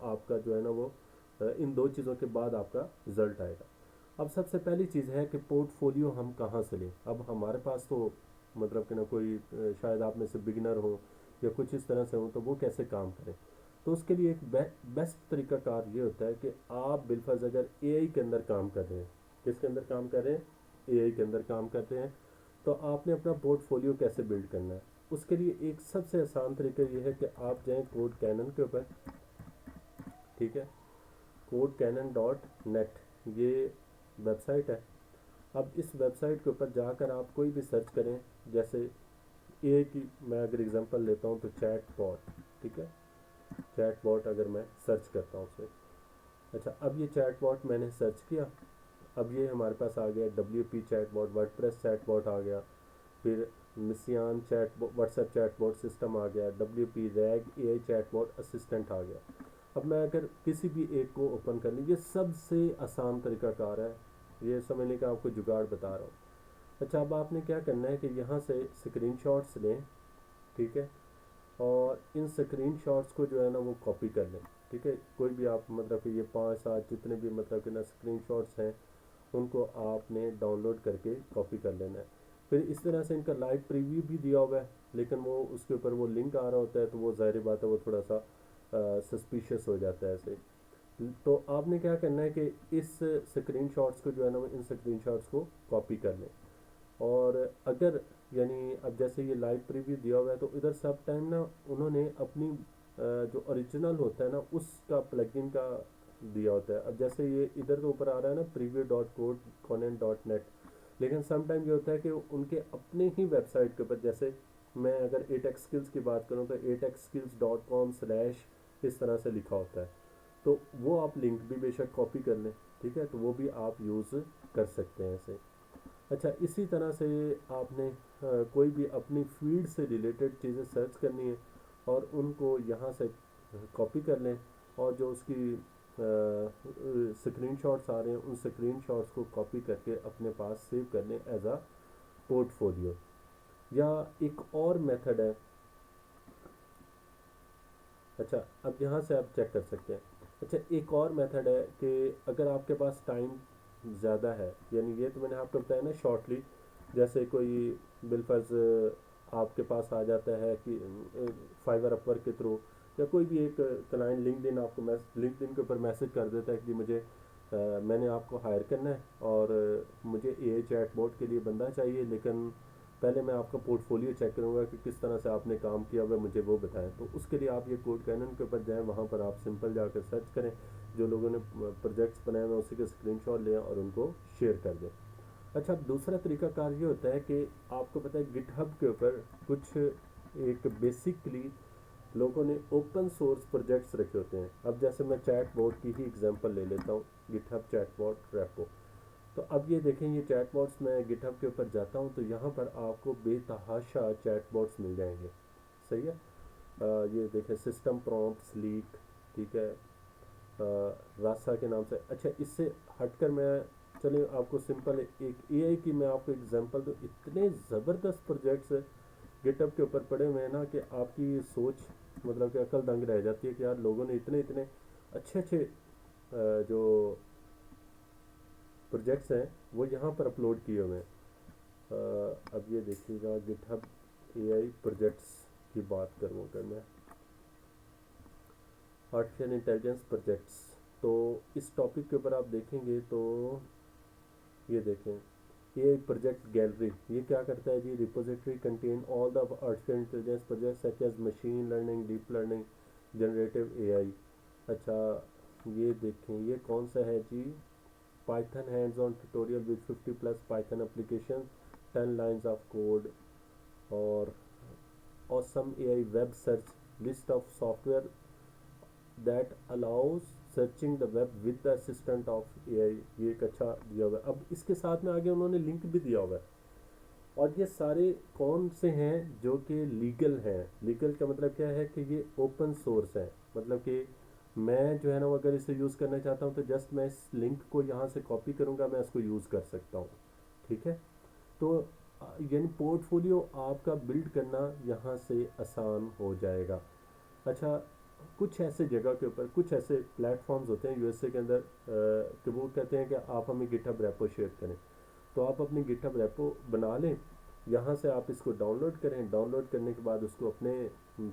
आपका जो है ना वो इन दो चीज़ों के बाद आपका रिज़ल्ट आएगा। अब सबसे पहली चीज़ है कि पोर्टफोलियो हम कहाँ से लें। अब हमारे पास तो मतलब कि ना कोई शायद आप में से बिगिनर हो या कुछ इस तरह से हो, तो वो कैसे काम करें। तो उसके लिए एक बेस्ट तरीक़ाकार ये होता है कि आप बिलफर्ज अगर एआई के अंदर काम कर रहे हैं, किसके अंदर काम कर रहे हैं, एआई के अंदर काम करते हैं, तो आपने अपना पोर्टफोलियो कैसे बिल्ड करना है। उसके लिए एक सबसे आसान तरीका ये है कि आप जाएं कोड कैनन के ऊपर, ठीक है, कोड कैनन डॉट नेट, ये वेबसाइट है। अब इस वेबसाइट के ऊपर जाकर आप कोई भी सर्च करें, जैसे ए की मैं अगर एग्जांपल लेता हूँ तो चैट बॉट, ठीक है, चैट बॉट अगर मैं सर्च करता हूँ उसे। अच्छा, अब ये चैट बॉट मैंने सर्च किया, अब ये हमारे पास आ गया W P chat bot, WordPress chat bot आ गया, फिर मिसियान chat WhatsApp chat bot system आ गया, W P RAG A I chat bot assistant आ गया। अब मैं अगर किसी भी एक को ओपन कर लूँ, ये सबसे आसान तरीक़ाकार है, ये समझने का आपको जुगाड़ बता रहा हूँ। अच्छा, अब आपने क्या करना है कि यहाँ से स्क्रीनशॉट्स लें, ठीक है, और इन स्क्रीनशॉट्स को जो है ना वो कॉपी कर लें, ठीक है। कोई भी आप मतलब कि ये 5-7 जितने भी मतलब कि ना स्क्रीनशॉट्स हैं उनको आपने डाउनलोड करके कॉपी कर लेना है। फिर इस तरह से इनका लाइव प्रीव्यू भी दिया हुआ है, लेकिन वो उसके ऊपर वो लिंक आ रहा होता है, तो वो ज़ाहिर बात है वो थोड़ा सा सस्पिशियस हो जाता है ऐसे। तो आपने क्या करना है कि इस स्क्रीनशॉट्स को जो है ना इन स्क्रीनशॉट्स को कॉपी कर लें। और अगर यानी अब जैसे ये लाइव प्रीव्यू दिया हुआ है तो इधर सब टाइम ना उन्होंने अपनी जो ओरिजिनल होता है ना उसका प्लगइन का दिया होता है। अब जैसे ये इधर के ऊपर आ रहा है ना preview dot code canyon dot net, लेकिन सम टाइम ये होता है कि उनके अपने ही वेबसाइट के ऊपर, जैसे मैं अगर एटेक्स स्किल्स की बात करूँ तो atexskills.com/ इस तरह से लिखा होता है, तो वो आप लिंक भी बेशक कॉपी कर लें, ठीक है, तो वो भी आप यूज़ कर सकते हैं इसे। अच्छा, इसी तरह से आपने कोई भी अपनी फील्ड से रिलेटेड चीज़ें सर्च करनी है और उनको यहाँ से कॉपी कर लें, और जो उसकी स्क्रीनशॉट्स आ रहे हैं उन स्क्रीनशॉट्स को कॉपी करके अपने पास सेव कर लें एज अ पोर्टफोलियो। या एक और मेथड है, अच्छा, अब यहाँ से आप चेक कर सकते हैं। अच्छा, एक और मेथड है कि अगर आपके पास टाइम ज़्यादा है, यानी ये तो मैंने आपको बताया ना शॉर्टली, जैसे कोई बिलफर्ज आपके पास आ जाता है कि फाइवर अपवर्क के थ्रू, या कोई भी एक क्लाइंट लिंक्डइन आपको लिंक्डइन के ऊपर मैसेज कर देता है कि मुझे मैंने आपको हायर करना है और मुझे ए चैटबॉट के लिए बंदा चाहिए, लेकिन पहले मैं आपका पोर्टफोलियो चेक करूंगा कि किस तरह से आपने काम किया हुआ, मुझे वो बताएं। तो उसके लिए आप ये कोड कैनन के ऊपर जाएं, वहाँ पर आप सिंपल जाकर सर्च करें, जो लोगों ने प्रोजेक्ट्स बनाए हुए उसी के स्क्रीनशॉट लें और उनको शेयर कर दें। अच्छा, अब दूसरा तरीकाकार ये होता है कि आपको पता है गिटहब के ऊपर कुछ एक बेसिकली लोगों ने ओपन सोर्स प्रोजेक्ट्स रखे होते हैं। अब जैसे मैं चैट बोर्ड की ही एग्जांपल ले लेता हूँ, गिटहब चैटबॉट रेपो। तो अब ये देखें, ये चैटबॉट्स मैं गिटहब के ऊपर जाता हूँ तो यहाँ पर आपको बेतहाशा चैटबॉट्स मिल जाएंगे। सही है। ये देखें, सिस्टम प्रॉम्प्ट लीक, ठीक है, रास्ता के नाम से। अच्छा, इससे हटकर मैं, चलिए आपको सिंपल एक एआई की मैं आपको एग्जांपल दूँ। इतने ज़बरदस्त प्रोजेक्ट्स गिटहब के ऊपर पड़े हुए हैं ना कि आपकी सोच, मतलब कि अकल दंग रह जाती है कि यार लोगों ने इतने इतने अच्छे अच्छे जो प्रोजेक्ट्स हैं वो यहाँ पर अपलोड किए हुए हैं। अब ये देखिएगा, गिटहब एआई प्रोजेक्ट्स की बात करूँ अगर मैं, आर्टिफिशियल इंटेलिजेंस प्रोजेक्ट्स, तो इस टॉपिक के ऊपर आप देखेंगे तो ये देखें, ये प्रोजेक्ट गैलरी, ये क्या करता है जी, repository contain all the artificial intelligence project such as machine learning, deep learning, generative AI. अच्छा, ये देखें, ये कौन सा है जी, Python hands on tutorial with 50 plus Python application, 10 lines of code, और awesome AI web search, list of software that allows searching the web with the assistant of AI, ये एक अच्छा दिया हुआ है। अब इसके साथ में आगे उन्होंने लिंक भी दिया हुआ है। और ये सारे कौन से हैं, जो कि लीगल हैं। लीगल का मतलब क्या है कि ये ओपन सोर्स है, मतलब कि मैं जो है ना, अगर इसे यूज़ करना चाहता हूँ तो जस्ट मैं इस लिंक को यहाँ से कॉपी करूँगा, मैं इसको यूज़ कर सकता हूँ। ठीक है। तो यानी पोर्टफोलियो आपका बिल्ड करना यहाँ से आसान हो जाएगा। अच्छा, कुछ ऐसे जगह के ऊपर कुछ ऐसे प्लेटफॉर्म्स होते हैं यूएसए के अंदर, कि वो कहते हैं कि आप हमें गिटहब रेपो शेयर करें। तो आप अपनी गिटहब रेपो बना लें, यहाँ से आप इसको डाउनलोड करें, डाउनलोड करने के बाद उसको अपने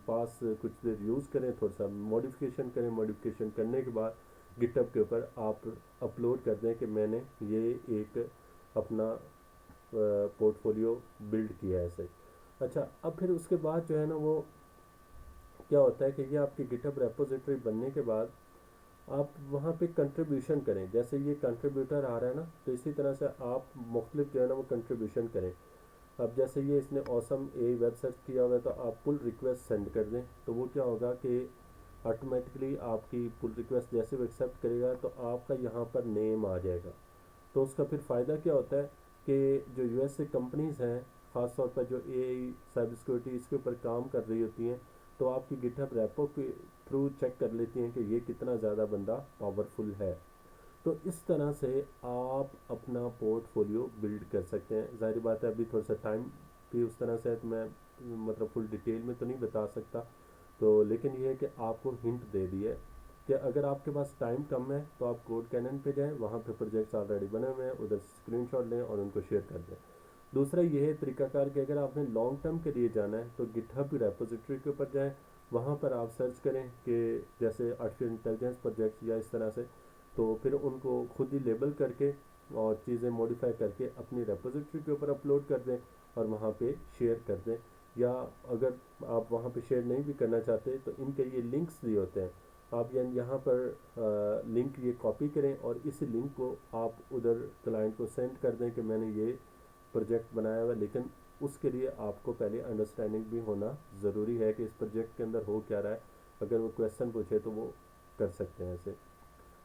पास कुछ देर यूज़ करें, थोड़ा सा मॉडिफिकेशन करें, मॉडिफिकेशन करने के बाद गिटहब के ऊपर आप अपलोड कर दें कि मैंने ये एक अपना पोर्टफोलियो बिल्ड किया है ऐसे। अच्छा, अब फिर उसके बाद जो है ना, वो क्या होता है कि ये आपकी गिटहब रेपोजिटरी बनने के बाद आप वहाँ पे कंट्रीब्यूशन करें। जैसे ये कंट्रीब्यूटर आ रहा है ना, तो इसी तरह से आप मुख्तलिफ जो है ना वो कंट्रीब्यूशन करें। अब जैसे ये इसने ऑसम ए वेब सर्च किया हुआ है, तो आप पुल रिक्वेस्ट सेंड कर दें, तो वो क्या होगा कि ऑटोमेटिकली आपकी पुल रिक्वेस्ट जैसे वो एक्सेप्ट करेगा तो आपका यहाँ पर नेम आ जाएगा। तो उसका फिर फ़ायदा क्या होता है कि जो यूएस से कंपनीज़ हैं, ख़ासतौर पर जो एआई साइबर सिक्योरिटी इसके ऊपर काम कर रही होती हैं, तो आपकी गिटहब रेपो के थ्रू चेक कर लेती हैं कि ये कितना ज़्यादा बंदा पावरफुल है। तो इस तरह से आप अपना पोर्टफोलियो बिल्ड कर सकते हैं। ज़ाहिर बात है अभी थोड़ा सा टाइम भी उस तरह से है, तो मैं मतलब फुल डिटेल में तो नहीं बता सकता, तो लेकिन ये है कि आपको हिंट दे दी है कि अगर आपके पास टाइम कम है तो आप कोड कैनन पे जाएं, वहाँ पे प्रोजेक्ट्स ऑलरेडी बने हुए हैं, उधर स्क्रीनशॉट लें और उनको शेयर कर दें। दूसरा ये है तरीकाकार कि अगर आपने लॉन्ग टर्म के लिए जाना है तो गिटहब रेपोजिटरी के ऊपर जाएं, वहाँ पर आप सर्च करें कि जैसे आर्टिफिशियल इंटेलिजेंस प्रोजेक्ट्स या इस तरह से, तो फिर उनको खुद ही लेबल करके और चीज़ें मॉडिफाई करके अपनी रेपोजिटरी के ऊपर अपलोड कर दें और वहाँ पे शेयर कर दें। या अगर आप वहाँ पे शेयर नहीं भी करना चाहते तो इनके ये लिंक्स दिए होते हैं, आप यहाँ पर लिंक ये कॉपी करें और इस लिंक को आप उधर क्लाइंट को सेंड कर दें कि मैंने ये प्रोजेक्ट बनाया हुआ है। लेकिन उसके लिए आपको पहले अंडरस्टैंडिंग भी होना ज़रूरी है कि इस प्रोजेक्ट के अंदर हो क्या रहा है। अगर वो क्वेश्चन पूछे तो वो कर सकते हैं ऐसे।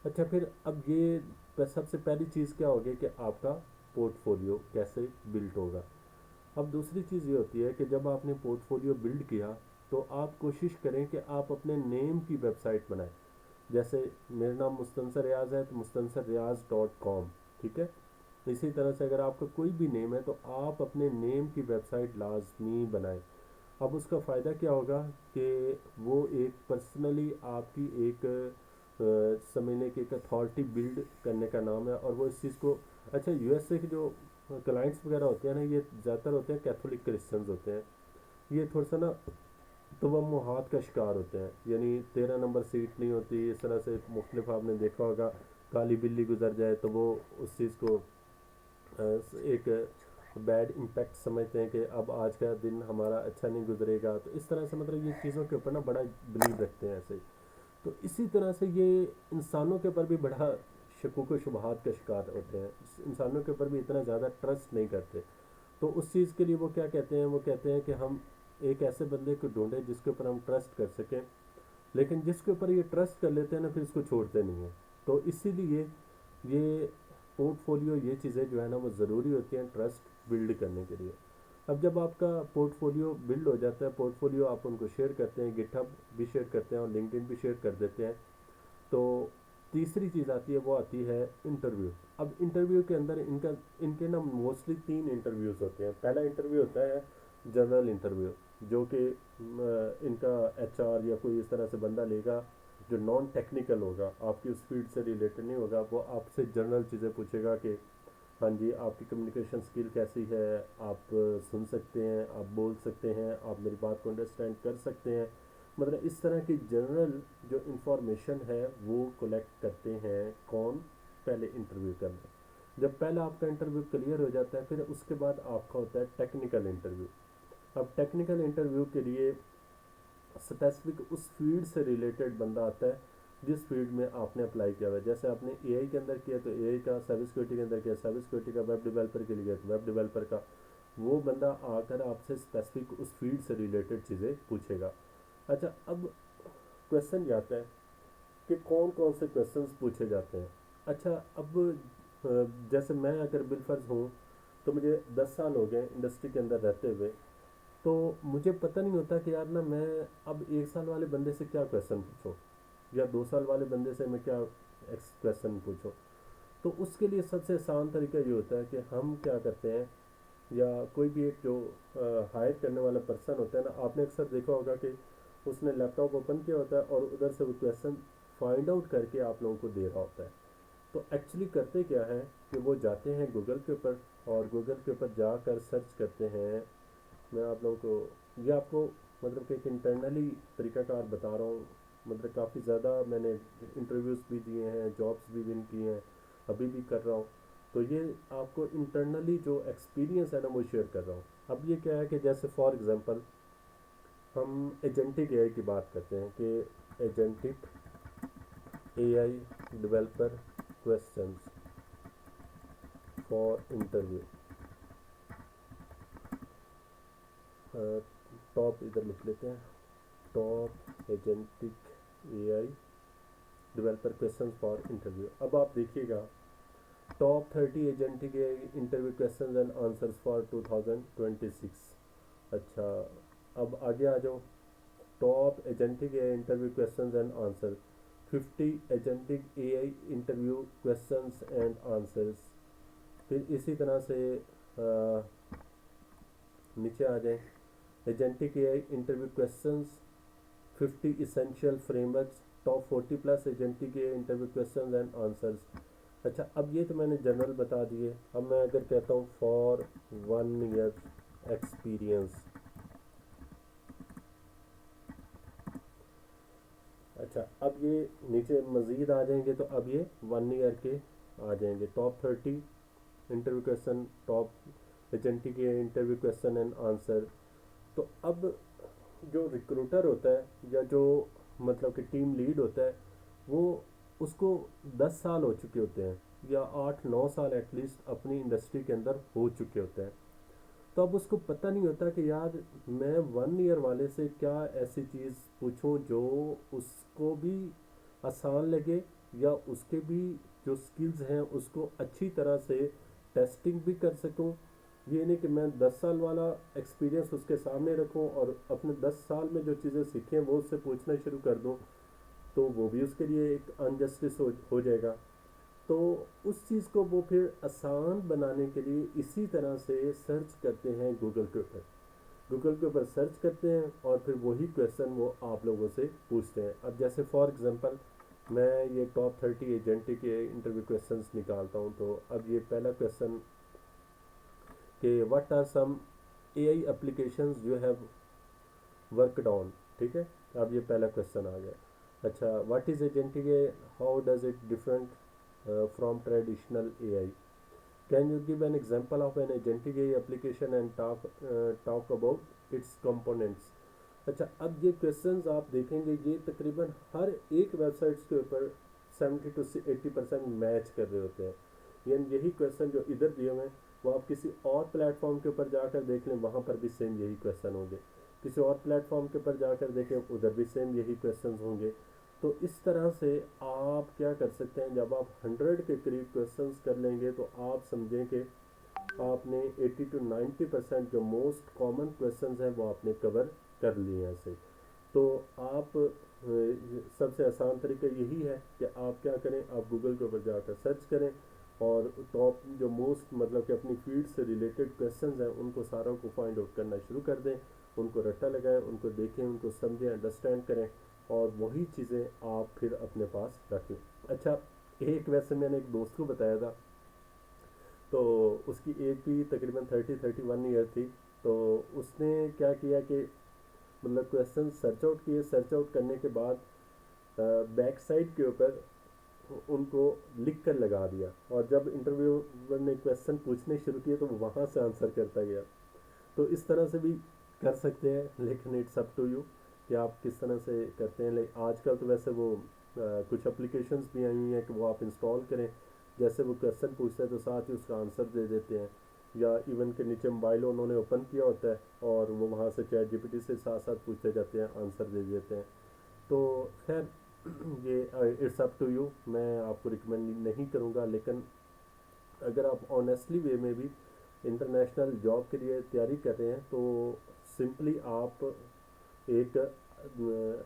अच्छा, फिर अब ये सबसे पहली चीज़ क्या होगी कि आपका पोर्टफोलियो कैसे बिल्ड होगा। अब दूसरी चीज़ ये होती है कि जब आपने पोर्टफोलियो बिल्ड किया तो आप कोशिश करें कि आप अपने नेम की वेबसाइट बनाएं। जैसे मेरा नाम मुस्तनसर रियाज़ है तो mustansarriyaz.com, ठीक है। इसी तरह से अगर आपका कोई भी नेम है तो आप अपने नेम की वेबसाइट लाजमी बनाएं। अब उसका फ़ायदा क्या होगा कि वो एक पर्सनली आपकी एक समझने की एक अथॉरिटी बिल्ड करने का नाम है, और वो इस चीज़ को, अच्छा यूएसए के जो क्लाइंट्स वगैरह होते हैं ना, ये ज़्यादातर होते हैं कैथोलिक क्रिश्चियंस होते हैं। ये थोड़ा सा ना तवम्मुहात का शिकार होते हैं, यानी 13 नंबर सीट नहीं होती, इस तरह से मुख्तलिफ आपने देखा होगा, काली बिल्ली गुजर जाए तो वो उस चीज़ को एक बैड इम्पैक्ट समझते हैं कि अब आज का दिन हमारा अच्छा नहीं गुजरेगा, तो इस तरह से मतलब ये चीज़ों के ऊपर ना बड़ा बिलीव रखते हैं ऐसे। तो इसी तरह से ये इंसानों के ऊपर भी बड़ा शकूक व शुबहात का शिकार होते हैं, इंसानों के ऊपर भी इतना ज़्यादा ट्रस्ट नहीं करते। तो उस चीज़ के लिए वो क्या कहते हैं, वो कहते हैं कि हम एक ऐसे बंदे को ढूंढें जिसके ऊपर हम ट्रस्ट कर सकें, लेकिन जिसके ऊपर ये ट्रस्ट कर लेते हैं ना, फिर इसको छोड़ते नहीं हैं। तो इसीलिए ये पोर्टफोलियो, ये चीज़ें जो है ना वो ज़रूरी होती हैं ट्रस्ट बिल्ड करने के लिए। अब जब आपका पोर्टफोलियो बिल्ड हो जाता है, पोर्टफोलियो आप उनको शेयर करते हैं, गिटहब भी शेयर करते हैं और लिंक्डइन भी शेयर कर देते हैं। तो तीसरी चीज़ आती है, वो आती है इंटरव्यू। अब इंटरव्यू के अंदर इनके ना मोस्टली 3 इंटरव्यूज़ होते हैं। पहला इंटरव्यू होता है जनरल इंटरव्यू, जो कि इनका एचआर या कोई इस तरह से बंदा लेगा जो नॉन टेक्निकल होगा, आपकी उस फील्ड से रिलेटेड नहीं होगा, वो आपसे जनरल चीज़ें पूछेगा कि हाँ जी आपकी कम्युनिकेशन स्किल कैसी है, आप सुन सकते हैं, आप बोल सकते हैं, आप मेरी बात को अंडरस्टैंड कर सकते हैं, मतलब इस तरह की जनरल जो इंफॉर्मेशन है वो कलेक्ट करते हैं। कौन? पहले इंटरव्यू करना। जब पहला आपका इंटरव्यू क्लियर हो जाता है, फिर उसके बाद आपका होता है टेक्निकल इंटरव्यू। अब टेक्निकल इंटरव्यू के लिए स्पेसिफिक उस फील्ड से रिलेटेड बंदा आता है जिस फील्ड में आपने अप्लाई किया हुआ है। जैसे आपने एआई के अंदर किया तो एआई का, साइबर सिक्योरिटी के अंदर किया साइबर सिक्योरिटी का, वेब डेवलपर के लिए तो वेब डेवलपर का, वो बंदा आकर आपसे स्पेसिफिक उस फील्ड से रिलेटेड चीज़ें पूछेगा। अच्छा, अब क्वेश्चन ये आता है कि कौन कौन से क्वेश्चंस पूछे जाते हैं। अच्छा, अब जैसे मैं अगर बिलफर्ज हूँ, तो मुझे 10 साल हो गए इंडस्ट्री के अंदर रहते हुए, तो मुझे पता नहीं होता कि यार ना मैं अब 1 साल वाले बंदे से क्या क्वेश्चन पूछूं, या 2 साल वाले बंदे से मैं क्या क्वेश्चन पूछूं। तो उसके लिए सबसे आसान तरीका ये होता है कि हम क्या करते हैं, या कोई भी एक जो हायर करने वाला पर्सन होता है ना, आपने अक्सर देखा होगा कि उसने लैपटॉप ओपन किया होता है और उधर से वो क्वेश्चन फाइंड आउट करके आप लोगों को दे रहा होता है। तो एक्चुअली करते क्या है कि वो जाते हैं गूगल के ऊपर, और गूगल के ऊपर जाकर सर्च करते हैं। मैं आप लोगों को, ये आपको मतलब कि एक इंटरनली तरीकाकार बता रहा हूँ, मतलब काफ़ी ज़्यादा मैंने इंटरव्यूज़ भी दिए हैं, जॉब्स भी विन की हैं, अभी भी कर रहा हूँ। तो ये आपको इंटरनली जो एक्सपीरियंस है ना वो शेयर कर रहा हूँ। अब ये क्या है कि जैसे फॉर एग्जांपल हम एजेंटिक एआई की बात करते हैं कि agentic AI developer questions for interview, top इधर लिख लेते हैं, top agentic AI developer question for interview. अब आप देखिएगा, top 30 agentic interview question and answers for 2026। अच्छा, अब आगे आ जाओ, top agentic AI interview question and answer, 50 agentic AI interview question and answers. फिर इसी तरह से नीचे आ जाए, agentic AI interview questions 50 frameworks, top 40+ agentic interview question and answers. अच्छा, अब ये तो मैंने जनरल बता दिए। अब मैं अगर कहता हूँ फॉर 1 ईयर एक्सपीरियंस, अच्छा अब ये नीचे मज़ीद आ जाएंगे, तो अब ये 1 ईयर के आ जाएंगे, top 30 interview question, top agentic interview question and answer. तो अब जो रिक्रूटर होता है, या जो मतलब कि टीम लीड होता है, वो उसको 10 साल हो चुके होते हैं, या 8-9 साल एटलीस्ट अपनी इंडस्ट्री के अंदर हो चुके होते हैं। तो अब उसको पता नहीं होता कि यार मैं 1 ईयर वाले से क्या ऐसी चीज़ पूछूं जो उसको भी आसान लगे, या उसके भी जो स्किल्स हैं उसको अच्छी तरह से टेस्टिंग भी कर सकूं। ये नहीं कि मैं 10 साल वाला एक्सपीरियंस उसके सामने रखूं और अपने 10 साल में जो चीज़ें सीखी हैं वो उससे पूछना शुरू कर दूं, तो वो भी उसके लिए एक अनजस्टिस हो जाएगा। तो उस चीज़ को वो फिर आसान बनाने के लिए इसी तरह से सर्च करते हैं गूगल के ऊपर। गूगल के ऊपर सर्च करते हैं और फिर वही क्वेश्चन वो आप लोगों से पूछते हैं। अब जैसे फॉर एग्जांपल मैं ये टॉप 30 एजेंटी के इंटरव्यू क्वेश्चंस निकालता हूँ। तो अब ये पहला क्वेश्चन कि what are some AI applications you have worked on, ठीक है। अब ये पहला क्वेश्चन आ गया। अच्छा, what is agentic A, how does it different from traditional AI, can you give an example of an agentic AI application and talk about its components. अच्छा, अब ये क्वेश्चंस आप देखेंगे ये तकरीबन हर एक वेबसाइट्स के ऊपर 70 to 80% मैच कर रहे होते हैं। यानी यही क्वेश्चन जो इधर दिए हुए हैं वो आप किसी और प्लेटफॉर्म के ऊपर जाकर देख लें, वहाँ पर भी सेम यही क्वेश्चन होंगे। किसी और प्लेटफॉर्म के ऊपर जाकर देखें, उधर भी सेम यही क्वेश्चंस होंगे। तो इस तरह से आप क्या कर सकते हैं, जब आप 100 के करीब क्वेश्चंस कर लेंगे तो आप समझें कि आपने 80 to 90% जो मोस्ट कॉमन क्वेश्चंस हैं वो आपने कवर कर लिए हैं से। तो आप सबसे आसान तरीका यही है कि आप क्या करें, आप गूगल के ऊपर जाकर सर्च करें और टॉप जो मोस्ट मतलब कि अपनी फील्ड से रिलेटेड क्वेश्चंस हैं उनको सारों को फाइंड आउट करना शुरू कर दें, उनको रट्टा लगाएं, उनको देखें, उनको समझें, अंडरस्टैंड करें और वही चीज़ें आप फिर अपने पास रखें। अच्छा, एक वैसे मैंने एक दोस्त को बताया था, तो उसकी एज भी तकरीबन 30-31 ईयर थी। तो उसने क्या किया कि मतलब क्वेश्चन सर्च आउट किए, सर्च आउट करने के बाद बैक साइड के ऊपर उनको लिख कर लगा दिया और जब इंटरव्यूअर ने क्वेश्चन पूछने शुरू किए तो वो वहाँ से आंसर करता गया। तो इस तरह से भी कर सकते हैं, लेकिन इट्स अप टू यू कि आप किस तरह से करते हैं। लेकिन आजकल तो वैसे वो कुछ एप्लीकेशंस भी आई हुई हैं कि वो आप इंस्टॉल करें, जैसे वो क्वेश्चन पूछते हैं तो साथ ही उसका आंसर दे देते हैं, या इवन के नीचे मोबाइल उन्होंने ओपन किया होता है और वो वहाँ से चैट जीपीटी से साथ साथ पूछते जाते हैं, आंसर दे देते हैं। तो खैर ये इट्स अप टू यू, मैं आपको रिकमेंड नहीं करूँगा। लेकिन अगर आप ऑनेस्टली वे में भी इंटरनेशनल जॉब के लिए तैयारी कर रहे हैं तो सिंपली आप एक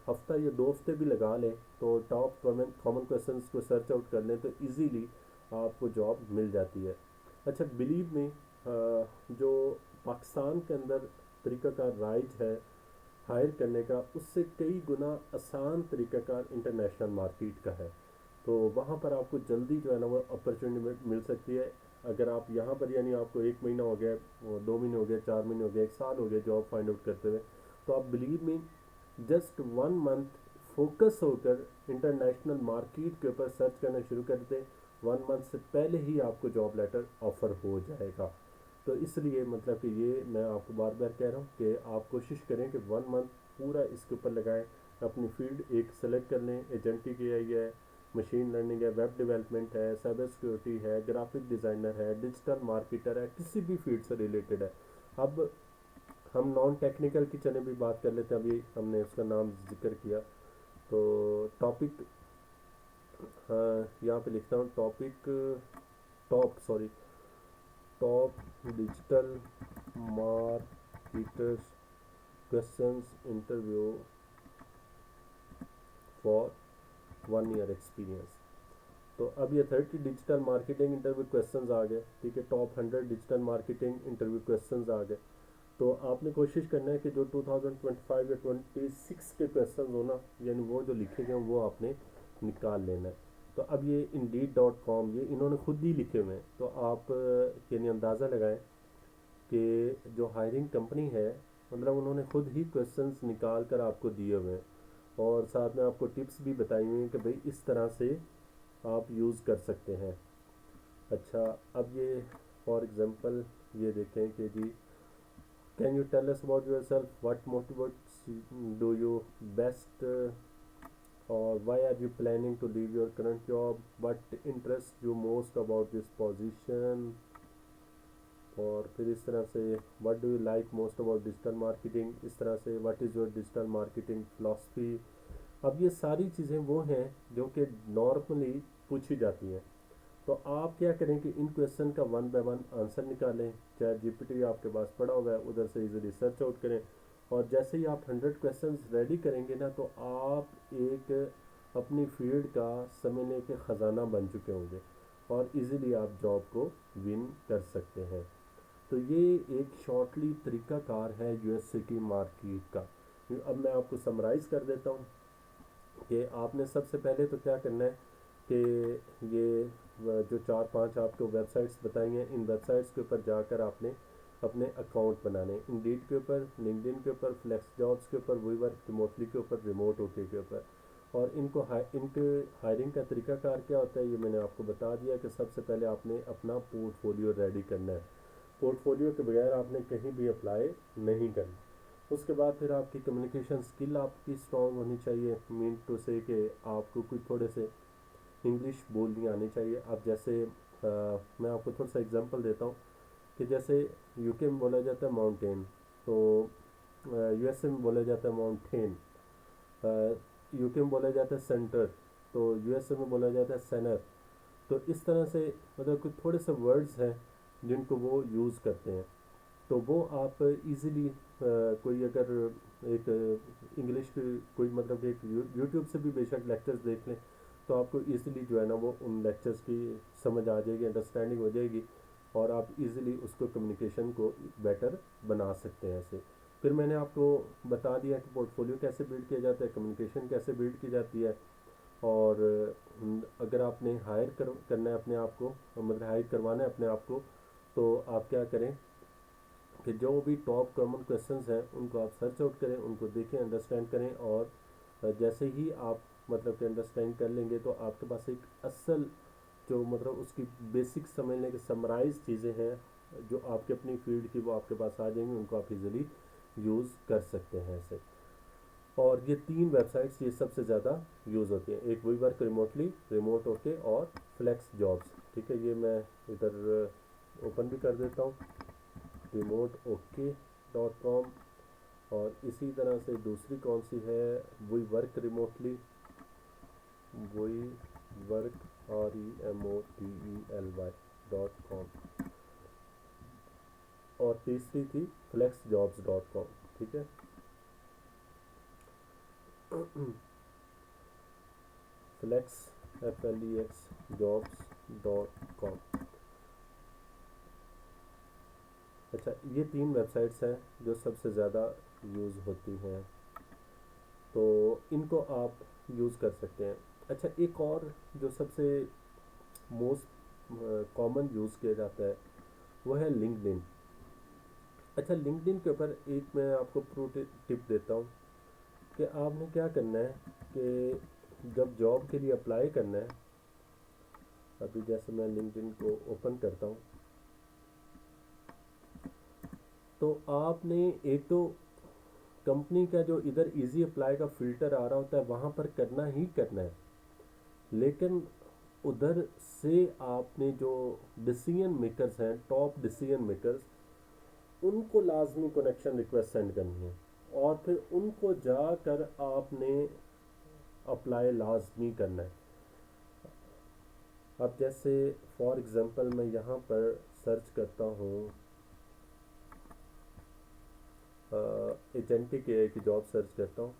हफ्ता या 2 हफ्ते भी लगा लें तो टॉप कॉमन कॉमन क्वेश्चंस को सर्च आउट कर लें तो इजीली आपको जॉब मिल जाती है। अच्छा, बिलीव में जो पाकिस्तान के अंदर तरीक़ाकार राइज है हायर करने का, उससे कई गुना आसान तरीक़ाकार इंटरनेशनल मार्केट का है। तो वहाँ पर आपको जल्दी जो है ना वो अपॉर्चुनिटी मिल सकती है। अगर आप यहाँ पर यानी आपको 1 महीना हो गया, 2 महीने हो गए, 4 महीने हो गए, 1 साल हो गया जॉब फाइंड आउट करते हुए, तो आप बिलीव में जस्ट 1 मंथ फोकस होकर इंटरनेशनल मार्केट के ऊपर सर्च करना शुरू कर दें, 1 मंथ से पहले ही आपको जॉब लेटर ऑफर हो जाएगा। तो इसलिए मतलब कि ये मैं आपको बार बार कह रहा हूँ कि आप कोशिश करें कि 1 मंथ पूरा इसके ऊपर लगाएं, अपनी फील्ड एक सेलेक्ट कर लें। एजेंटिक एआई है, मशीन लर्निंग है, वेब डेवलपमेंट है, साइबर सिक्योरिटी है, ग्राफिक डिज़ाइनर है, डिजिटल मार्केटर है, किसी भी फील्ड से रिलेटेड है। अब हम नॉन टेक्निकल की चले भी बात कर लेते हैं, अभी हमने उसका नाम जिक्र किया। तो टॉपिक यहाँ पे लिखता हूँ, top digital marketers questions interview for 1 year experience. तो अब ये 30 डिजिटल मार्केटिंग इंटरव्यू क्वेश्चंस आ गए, ठीक है। Top 100 digital marketing interview questions आ गए। तो आपने कोशिश करना है कि जो 2025 या 26 के क्वेश्चन हो ना, यानी वो जो लिखे गए वो आपने निकाल लेना है। तो अब ये Indeed.com ये इन्होंने खुद ही लिखे हुए हैं, तो आप यानी अंदाज़ा लगाएं कि जो हायरिंग कंपनी है मतलब उन्होंने खुद ही क्वेश्चंस निकाल कर आपको दिए हुए हैं और साथ में आपको टिप्स भी बताई हुई हैं कि भाई इस तरह से आप यूज़ कर सकते हैं। अच्छा, अब ये फॉर एग्ज़ाम्पल ये देखें कि जी, can you tell us about your self, what motivates do you best, और why are you planning to leave your current job, what interest you most about this position, और फिर इस तरह से what do you like most about digital marketing, इस तरह से what is your digital marketing philosophy. अब ये सारी चीज़ें वो हैं जो कि नॉर्मली पूछी जाती हैं। तो आप क्या करें कि इन क्वेश्चन का 1 बाय 1 आंसर निकालें, चाहे जीपीटी आपके पास पड़ा हुआ है उधर से इजीली सर्च आउट करें, और जैसे ही आप 100 क्वेश्चंस रेडी करेंगे ना तो आप एक अपनी फील्ड का समझने के ख़जाना बन चुके होंगे और इजीली आप जॉब को विन कर सकते हैं। तो ये एक शॉर्टली तरीक़ाकार है यूएसए की मार्केट का। अब मैं आपको समराइज़ कर देता हूँ कि आपने सबसे पहले तो क्या करना है कि ये जो 4-5 आपको वेबसाइट्स बताई हैं, इन वेबसाइट्स के ऊपर जाकर आपने अपने अकाउंट बनाने, इंडीड के ऊपर, लिंक्डइन के ऊपर, फ्लेक्स जॉब्स के ऊपर, वी वर्क रिमोटली के ऊपर, रिमोट ओके के ऊपर। और इनके हायरिंग का तरीकाकार क्या होता है ये मैंने आपको बता दिया कि सबसे पहले आपने अपना पोर्टफोलियो रेडी करना है। पोर्टफोलियो के बगैर आपने कहीं भी अप्लाई नहीं करना। उसके बाद फिर आपकी कम्युनिकेशन स्किल आपकी स्ट्रांग होनी चाहिए, मीन टू से कि आपको कुछ थोड़े से इंग्लिश बोलनी आनी चाहिए। अब जैसे मैं आपको थोड़ा सा एग्जांपल देता हूँ कि जैसे यूके में बोला जाता है माउंटेन, तो यूएसए में बोला जाता है माउंटेन, यूके में बोला जाता है सेंटर, तो यूएसए में बोला जाता है सेनर। तो इस तरह से मतलब कुछ थोड़े से वर्ड्स हैं जिनको वो यूज़ करते हैं। तो वो आप इजीली कोई अगर एक इंग्लिश की कोई मतलब एक यूट्यूब से भी बेशक लेक्चर्स देख लें तो आपको इजीली जो है ना वो उन लेक्चर्स की समझ आ जाएगी, अंडरस्टैंडिंग हो जाएगी, और आप इजीली उसको कम्युनिकेशन को बेटर बना सकते हैं ऐसे। फिर मैंने आपको बता दिया कि पोर्टफोलियो कैसे बिल्ड किया जाता है, कम्युनिकेशन कैसे बिल्ड की जाती है। और अगर आपने करना है अपने आप को, मतलब हायर करवाना है अपने आप को, तो आप क्या करें कि जो भी टॉप कॉमन क्वेश्चंस हैं उनको आप सर्च आउट करें, उनको देखें, अंडरस्टैंड करें। और जैसे ही आप मतलब कि अंडरस्टैंड कर लेंगे तो आपके पास एक असल जो मतलब उसकी बेसिक समझने के समराइज चीज़ें हैं जो आपके अपनी फील्ड की, वो आपके पास आ जाएंगी, उनको आप इजीली यूज़ कर सकते हैं ऐसे। और ये 3 वेबसाइट्स ये सबसे ज़्यादा यूज़ होती हैं, एक we work remotely, remote okay और फ्लेक्स जॉब्स। ठीक है, ये मैं इधर ओपन भी कर देता हूँ, रिमोट ओके .com। और इसी तरह से दूसरी कौन सी है, we work remotely, we work REMOTELY.com। और तीसरी थी flexjobs.com। ठीक है, फ्लेक्स FLEX jobs.com। अच्छा, ये 3 वेबसाइट्स हैं जो सबसे ज़्यादा यूज़ होती हैं, तो इनको आप यूज़ कर सकते हैं। अच्छा, एक और जो सबसे मोस्ट कॉमन यूज़ किया जाता है वो है लिंक्डइन। अच्छा, लिंक्डइन के ऊपर एक मैं आपको प्रो टिप देता हूँ कि आपने क्या करना है कि जब जॉब के लिए अप्लाई करना है, अभी जैसे मैं लिंक्डइन को ओपन करता हूँ, तो आपने एक तो कंपनी का जो इधर इजी अप्लाई का फ़िल्टर आ रहा होता है वहाँ पर करना ही करना है, लेकिन उधर से आपने जो डिसीजन मेकर्स हैं, टॉप डिसीजन मेकर्स, उनको लाजमी कनेक्शन रिक्वेस्ट सेंड करनी है और फिर उनको जाकर आपने अप्लाई लाजमी करना है। अब जैसे फॉर एग्ज़ाम्पल मैं यहाँ पर सर्च करता हूँ एजेंटिक एआई की जॉब सर्च करता हूँ,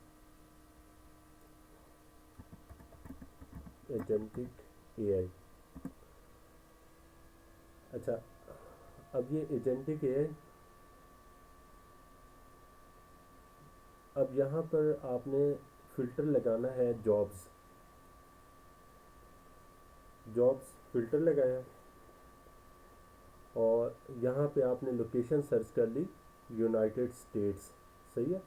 एजेंटिक एआई। अच्छा, अब ये एजेंटिक एआई, अब यहाँ पर आपने फ़िल्टर लगाना है जॉब्स, जॉब्स फ़िल्टर लगाया और यहाँ पे आपने लोकेशन सर्च कर ली यूनाइटेड स्टेट्स, सही है।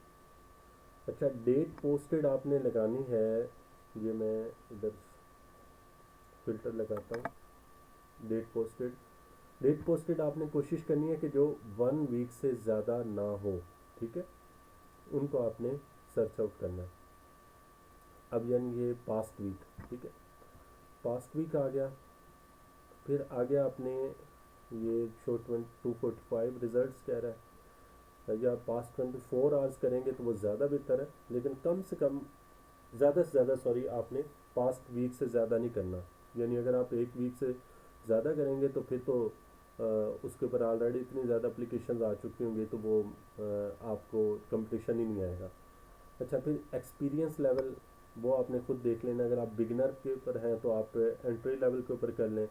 अच्छा, डेट पोस्टेड आपने लगानी है, ये मैं इधर फ़िल्टर लगाता हूँ, डेट पोस्टेड। डेट पोस्टेड आपने कोशिश करनी है कि जो 1 वीक से ज़्यादा ना हो, ठीक है, उनको आपने सर्च आउट करना है। अब यानी ये पास्ट वीक, ठीक है, पास्ट वीक आ गया। फिर आगे आपने ये शो 245 रिजल्ट्स कह रहा है, या पास्ट 24 आवर्स करेंगे तो वो ज़्यादा बेहतर है, लेकिन कम से कम ज़्यादा से ज़्यादा सॉरी आपने पास्ट वीक से ज़्यादा नहीं करना। यानी अगर आप 1 वीक से ज़्यादा करेंगे तो फिर तो उसके ऊपर ऑलरेडी इतनी ज़्यादा एप्लीकेशन आ चुकी होंगी, तो वो आपको कंपटीशन ही नहीं आएगा। अच्छा, फिर एक्सपीरियंस लेवल वो आपने खुद देख लेना, अगर आप बिगिनर के ऊपर हैं तो आप एंट्री लेवल के ऊपर कर लें,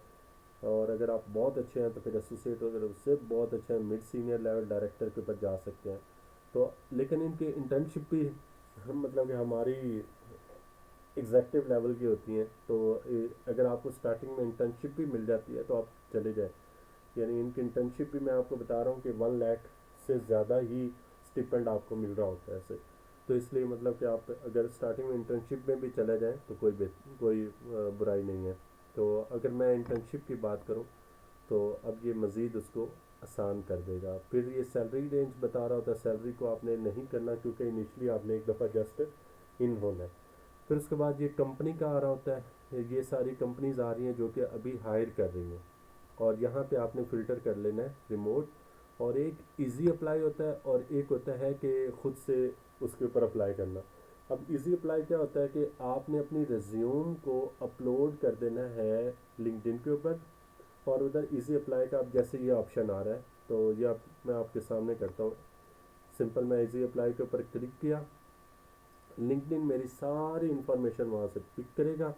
और अगर आप बहुत अच्छे हैं तो फिर एसोसिएट वगैरह उससे बहुत अच्छे हैं, मिड सीनियर लेवल डायरेक्टर के ऊपर जा सकते हैं। तो लेकिन इनकी इंटर्नशिप भी हम मतलब कि हमारी एग्जेक्टिव लेवल की होती हैं। तो अगर आपको स्टार्टिंग में इंटर्नशिप भी मिल जाती है तो आप चले जाएं। यानी इनकी इंटर्नशिप भी मैं आपको बता रहा हूँ कि 1 लाख से ज़्यादा ही स्टिपेंड आपको मिल रहा होता है ऐसे। तो इसलिए मतलब कि आप अगर स्टार्टिंग में इंटर्नशिप में भी चले जाएं तो कोई बुराई नहीं है। तो अगर मैं इंटर्नशिप की बात करूं तो अब ये मज़ीद उसको आसान कर देगा। फिर ये सैलरी रेंज बता रहा होता है, सैलरी को आपने नहीं करना क्योंकि इनिशली आपने एक दफ़ा जस्ट इन होना है। फिर उसके बाद ये कंपनी का आ रहा होता है, ये सारी कंपनीज आ रही हैं जो कि अभी हायर कर रही हैं, और यहाँ पे आपने फ़िल्टर कर लेना है रिमोट। और एक इजी अप्लाई होता है और एक होता है कि ख़ुद से उसके ऊपर अप्लाई करना। अब इजी अप्लाई क्या होता है कि आपने अपनी रिज्यूम को अपलोड कर देना है लिंक्डइन के ऊपर। और उधर इजी अप्लाई का अब जैसे ये ऑप्शन आ रहा है तो ये मैं आपके सामने करता हूँ। सिंपल मैं इजी अप्लाई के ऊपर क्लिक किया, लिंक्डइन मेरी सारी इन्फॉर्मेशन वहाँ से पिक करेगा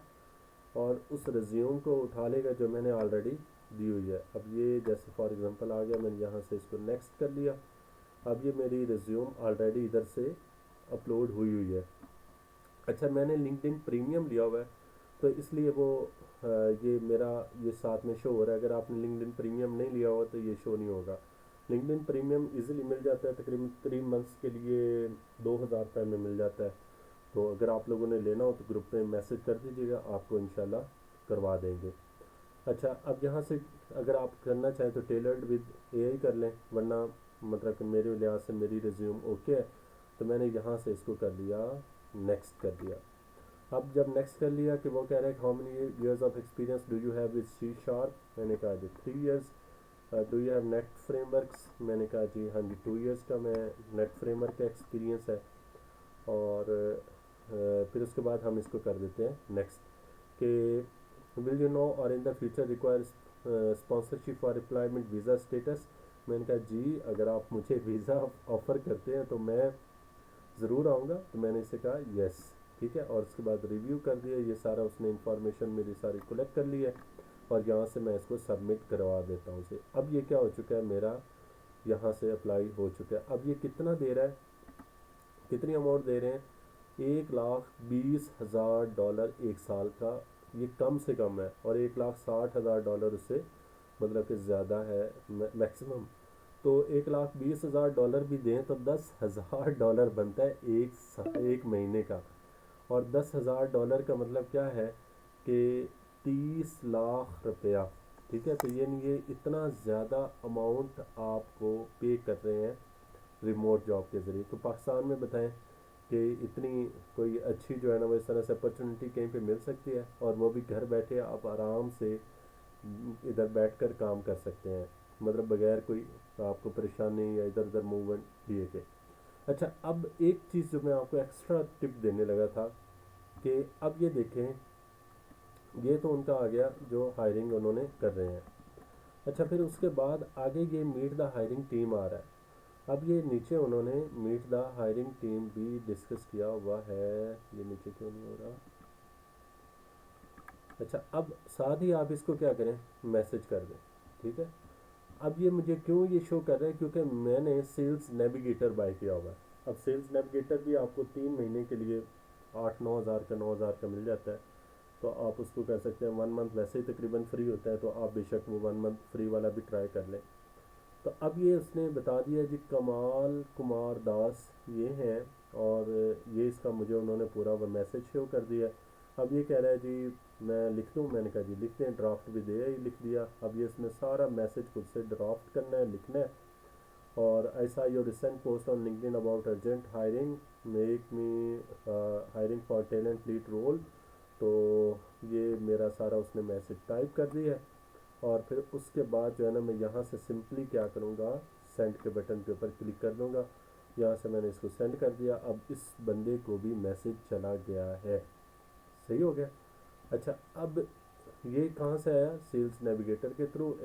और उस रिज्यूम को उठा लेगा जो मैंने ऑलरेडी दी हुई है। अब ये जैसे फॉर एग्जांपल आ गया, मैंने यहाँ से इसको नेक्स्ट कर लिया। अब ये मेरी रिज्यूम ऑलरेडी इधर से अपलोड हुई हुई है। अच्छा, मैंने लिंक्डइन प्रीमियम लिया हुआ है तो इसलिए वो ये मेरा ये साथ में शो हो रहा है। अगर आपने लिंक्डइन प्रीमियम नहीं लिया हुआ तो ये शो नहीं होगा। लिंक्डइन प्रीमियम इजीली मिल जाता है, तकरीबन 3 मंथ्स के लिए 2000 रुपये में मिल जाता है। तो अगर आप लोगों ने लेना हो तो ग्रुप में मैसेज कर दीजिएगा, आपको इंशाल्लाह करवा देंगे। अच्छा, अब यहाँ से अगर आप करना चाहें तो टेलर्ड विद एआई कर लें, वरना मतलब कि मेरे लिहाज से मेरी रिज्यूम ओके है। तो मैंने यहाँ से इसको कर लिया, नेक्स्ट कर दिया। अब जब नेक्स्ट कर लिया कि वो कह रहे हैं how many years of experience do you have with C sharp, मैंने कहा जी 3 years. Do you have net frameworks, मैंने कहा जी हाँ जी 2 इयर्स का मैं नेट फ्रेमवर्क का एक्सपीरियंस है। और फिर उसके बाद हम इसको कर देते हैं नेक्स्ट कि विल यू नो और in the future require sponsorship for employment visa status. मैंने कहा जी अगर आप मुझे वीज़ा ऑफ़र करते हैं तो मैं ज़रूर आऊँगा। तो मैंने इसे कहा यस, ठीक है। और उसके बाद रिव्यू कर दिया, ये सारा उसने इंफॉर्मेशन मेरी सारी कलेक्ट कर ली है और यहाँ से मैं इसको सबमिट करवा देता हूँ उसे। अब ये क्या हो चुका है, मेरा यहाँ से अप्लाई हो चुका है। अब ये कितना दे रहा है, कितनी अमाउंट दे रहे हैं, $1,20,000 एक साल का। ये कम से कम है, और $1,60,000 उससे मतलब कि ज़्यादा है मैक्सिमम। तो $1,20,000 भी दें तो $10,000 बनता है एक महीने का। और $10,000 का मतलब क्या है कि 30 लाख रुपया, ठीक है। तो ये इतना ज़्यादा अमाउंट आपको पे कर रहे हैं रिमोट जॉब के ज़रिए। तो पाकिस्तान में बताएं कि इतनी कोई अच्छी जो है ना वो इस तरह से अपॉर्चुनिटी कहीं पे मिल सकती है, और वो भी घर बैठे आप आराम से इधर बैठकर काम कर सकते हैं, मतलब बगैर कोई आपको परेशानी या इधर उधर मूवमेंट दिए के। अच्छा, अब एक चीज़ जो मैं आपको एक्स्ट्रा टिप देने लगा था कि अब ये देखें, ये तो उनका आ गया जो हायरिंग उन्होंने कर रहे हैं। अच्छा, फिर उसके बाद आगे ये मीट द हायरिंग टीम आ रहा है। अब ये नीचे उन्होंने मीट द हायरिंग टीम भी डिस्कस किया हुआ है, ये नीचे क्यों नहीं हो रहा। अच्छा, अब साथ ही आप इसको क्या करें, मैसेज कर दें, ठीक है। अब ये मुझे क्यों ये शो कर रहा है, क्योंकि मैंने सेल्स नेविगेटर बाय किया हुआ है। अब सेल्स नेविगेटर भी आपको 3 महीने के लिए 8-9 हज़ार का 9 हज़ार का मिल जाता है। तो आप उसको कर सकते हैं। 1 मंथ वैसे ही तकरीबन फ्री होता है, तो आप बेशक वो 1 मंथ फ्री वाला भी ट्राई कर लें। तो अब ये उसने बता दिया जी, कमाल कुमार दास ये हैं, और ये इसका मुझे उन्होंने पूरा वो मैसेज शो कर दिया है। अब ये कह रहा है जी मैं लिख दूँ, मैंने कहा जी लिख दें, ड्राफ्ट भी दे ही लिख दिया। अब ये इसमें सारा मैसेज खुद से ड्राफ्ट करना है, लिखना है। और आई saw your recent post on LinkedIn about urgent hiring, make me hiring for talent lead role। तो ये मेरा सारा उसने मैसेज टाइप कर दिया है। और फिर उसके बाद जो है ना मैं यहाँ से सिंपली क्या करूँगा, सेंड के बटन के ऊपर क्लिक कर दूँगा। यहाँ से मैंने इसको सेंड कर दिया। अब इस बंदे को भी मैसेज चला गया है, सही हो गया। अच्छा, अब ये कहाँ से आया, सेल्स नेविगेटर के थ्रू।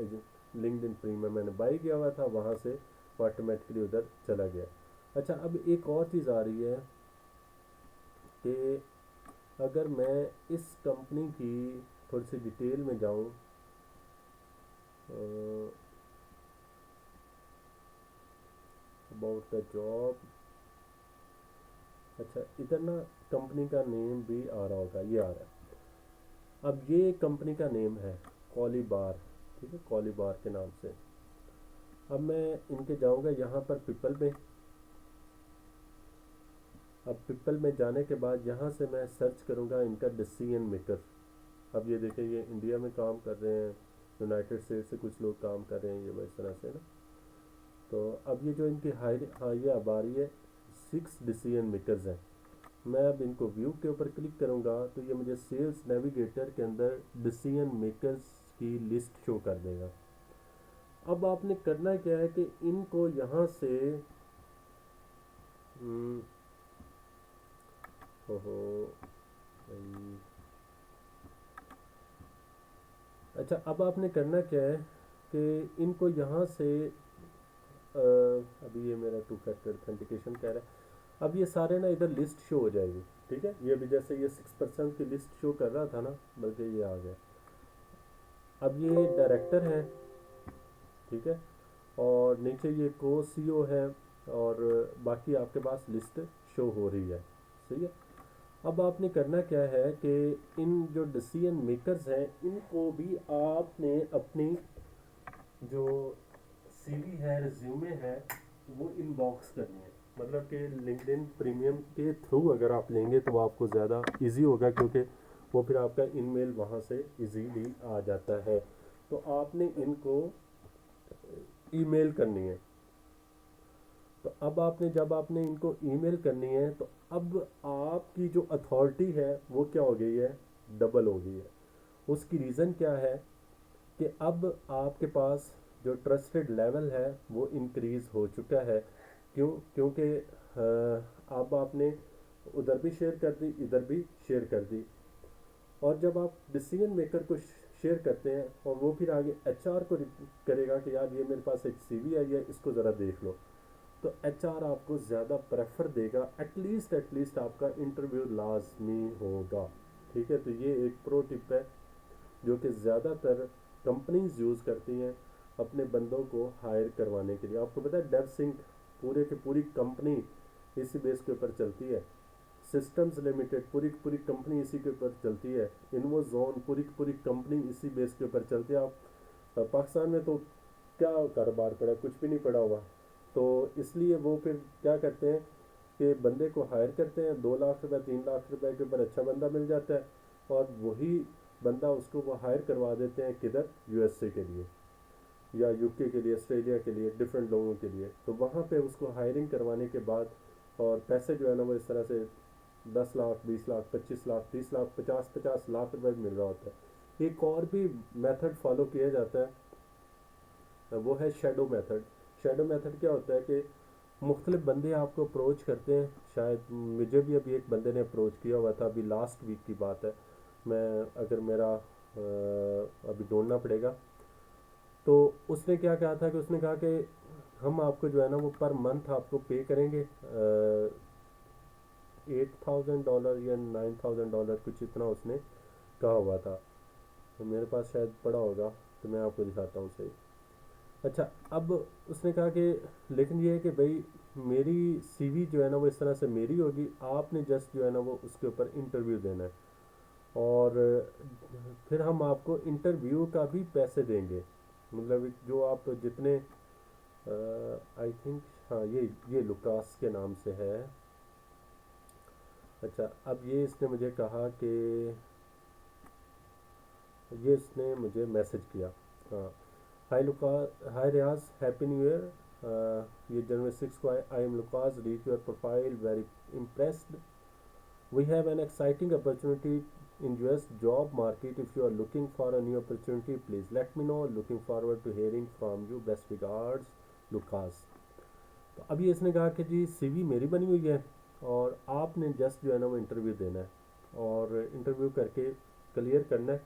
लिंक्डइन प्रीमियम मैंने बाई किया हुआ था, वहाँ से ऑटोमेटिकली उधर चला गया। अच्छा, अब एक और चीज़ आ रही है कि अगर मैं इस कंपनी की थोड़ी सी डिटेल में जाऊँ अबाउट द जॉब। अच्छा, इधर ना कंपनी का नेम भी आ रहा होगा, ये आ रहा है। अब ये कंपनी का नेम है कॉलीबार, ठीक है, कॉलीबार के नाम से। अब मैं इनके जाऊंगा यहाँ पर पीपल में। अब पीपल में जाने के बाद यहाँ से मैं सर्च करूँगा इनका डिसीजन मेकर। अब ये देखें, ये इंडिया में काम कर रहे हैं, यूनाइटेड स्टेट से कुछ लोग काम कर रहे हैं, ये इस तरह से ना। तो अब ये जो इनकी हायर, हाँ ये अब आ रही है 6 डिसीजन मेकर्स हैं। मैं अब इनको व्यू के ऊपर क्लिक करूँगा तो ये मुझे सेल्स नेविगेटर के अंदर डिसीजन मेकर्स की लिस्ट शो कर देगा। अब आपने करना क्या है कि इनको यहाँ से हम्म, ओहो भाई। अच्छा, अब आपने करना क्या है कि इनको यहाँ से अभी ये मेरा 2 फैक्टर ऑथेंटिकेशन कह रहा है। अब ये सारे ना इधर लिस्ट शो हो जाएगी, ठीक है। ये भी जैसे ये 6% की लिस्ट शो कर रहा था ना, बल्कि ये आ गया। अब ये डायरेक्टर है, ठीक है, और नीचे ये को सीईओ है, और बाकी आपके पास लिस्ट शो हो रही है, सही है। अब आपने करना क्या है कि इन जो डिसीजन मेकर्स हैं इनको भी आपने अपनी जो सीवी है, रिज्यूमे है, वो इनबॉक्स करनी है। मतलब कि लिंक्डइन प्रीमियम के थ्रू अगर आप लेंगे तो वो आपको ज़्यादा इजी होगा, क्योंकि वो फिर आपका ईमेल वहाँ से इजीली आ जाता है। तो आपने इनको ईमेल करनी है। तो अब आपने जब आपने इनको ईमेल करनी है तो अब आपकी जो अथॉरिटी है वो क्या हो गई है, डबल हो गई है। उसकी रीज़न क्या है कि अब आपके पास जो ट्रस्टेड लेवल है वो इंक्रीज़ हो चुका है। क्यों? क्योंकि अब आपने उधर भी शेयर कर दी, इधर भी शेयर कर दी। और जब आप डिसीजन मेकर को शेयर करते हैं और वो फिर आगे एचआर को करेगा कि यार ये मेरे पास एक सीवी आई है, इसको ज़रा देख लो, तो एचआर आपको ज़्यादा प्रेफर देगा। एटलीस्ट आपका इंटरव्यू लाजमी होगा, ठीक है। तो ये एक प्रो टिप है जो कि ज़्यादातर कंपनीज यूज़ करती हैं अपने बंदों को हायर करवाने के लिए। आपको पता है डेव सिंक पूरे की पूरी कंपनी इसी बेस के ऊपर चलती है। सिस्टम्स लिमिटेड पूरी की पूरी कंपनी इसी के ऊपर चलती है। इन्वोजोन पूरी की पूरी कंपनी इसी बेस के ऊपर चलती है। आप पाकिस्तान में तो क्या कारोबार पड़ा, कुछ भी नहीं पड़ा हुआ। तो इसलिए वो फिर क्या करते हैं कि बंदे को हायर करते हैं, 2 लाख रुपए 3 लाख रुपए के ऊपर अच्छा बंदा मिल जाता है, और वही बंदा उसको वो हायर करवा देते हैं किधर, यूएसए के लिए या यूके के लिए, ऑस्ट्रेलिया के लिए, डिफरेंट लोगों के लिए। तो वहाँ पे उसको हायरिंग करवाने के बाद और पैसे जो है ना वो इस तरह से 10 लाख 20 लाख 25 लाख 30 लाख 50-50 लाख रुपए मिल रहा होता है। एक और भी मेथड फॉलो किया जाता है, वो है शेडो मेथड। शेडो मेथड क्या होता है कि मुख्तलिफ बंदे आपको अप्रोच करते हैं। शायद मुझे भी अभी एक बंदे ने अप्रोच किया हुआ था, अभी लास्ट वीक की बात है। मैं अगर मेरा अभी ढूंढना पड़ेगा। तो उसने क्या कहा था कि उसने कहा कि हम आपको जो है ना वो पर मंथ आपको पे करेंगे $8,000 या $9,000, कुछ इतना उसने कहा हुआ था। तो मेरे पास शायद पड़ा होगा, तो मैं आपको दिखाता हूँ सही। अच्छा, अब उसने कहा कि लेकिन ये है कि भाई मेरी सीवी जो है ना वो इस तरह से मेरी होगी, आपने जस्ट जो है ना वो उसके ऊपर इंटरव्यू देना है, और फिर हम आपको इंटरव्यू का भी पैसे देंगे। मतलब जो आप जितने आई थिंक, हाँ ये लुकास के नाम से है। अच्छा, अब ये इसने मुझे कहा कि ये इसने मुझे मैसेज किया, हाँ, हाय लुका, हाय रियाज, हैप्पी न्यू ईयर। ये जनवरी 6 को I am Lucas, read your profile, very impressed. We have an exciting opportunity in US job market. If you are looking for a new opportunity, please let me know. Looking forward to hearing from you. Best regards, Lucas. तो अभी इसने कहा कि जी CV मेरी बनी हुई है और आपने जस्ट जो है ना वो इंटरव्यू देना है, और इंटरव्यू करके क्लियर करना है,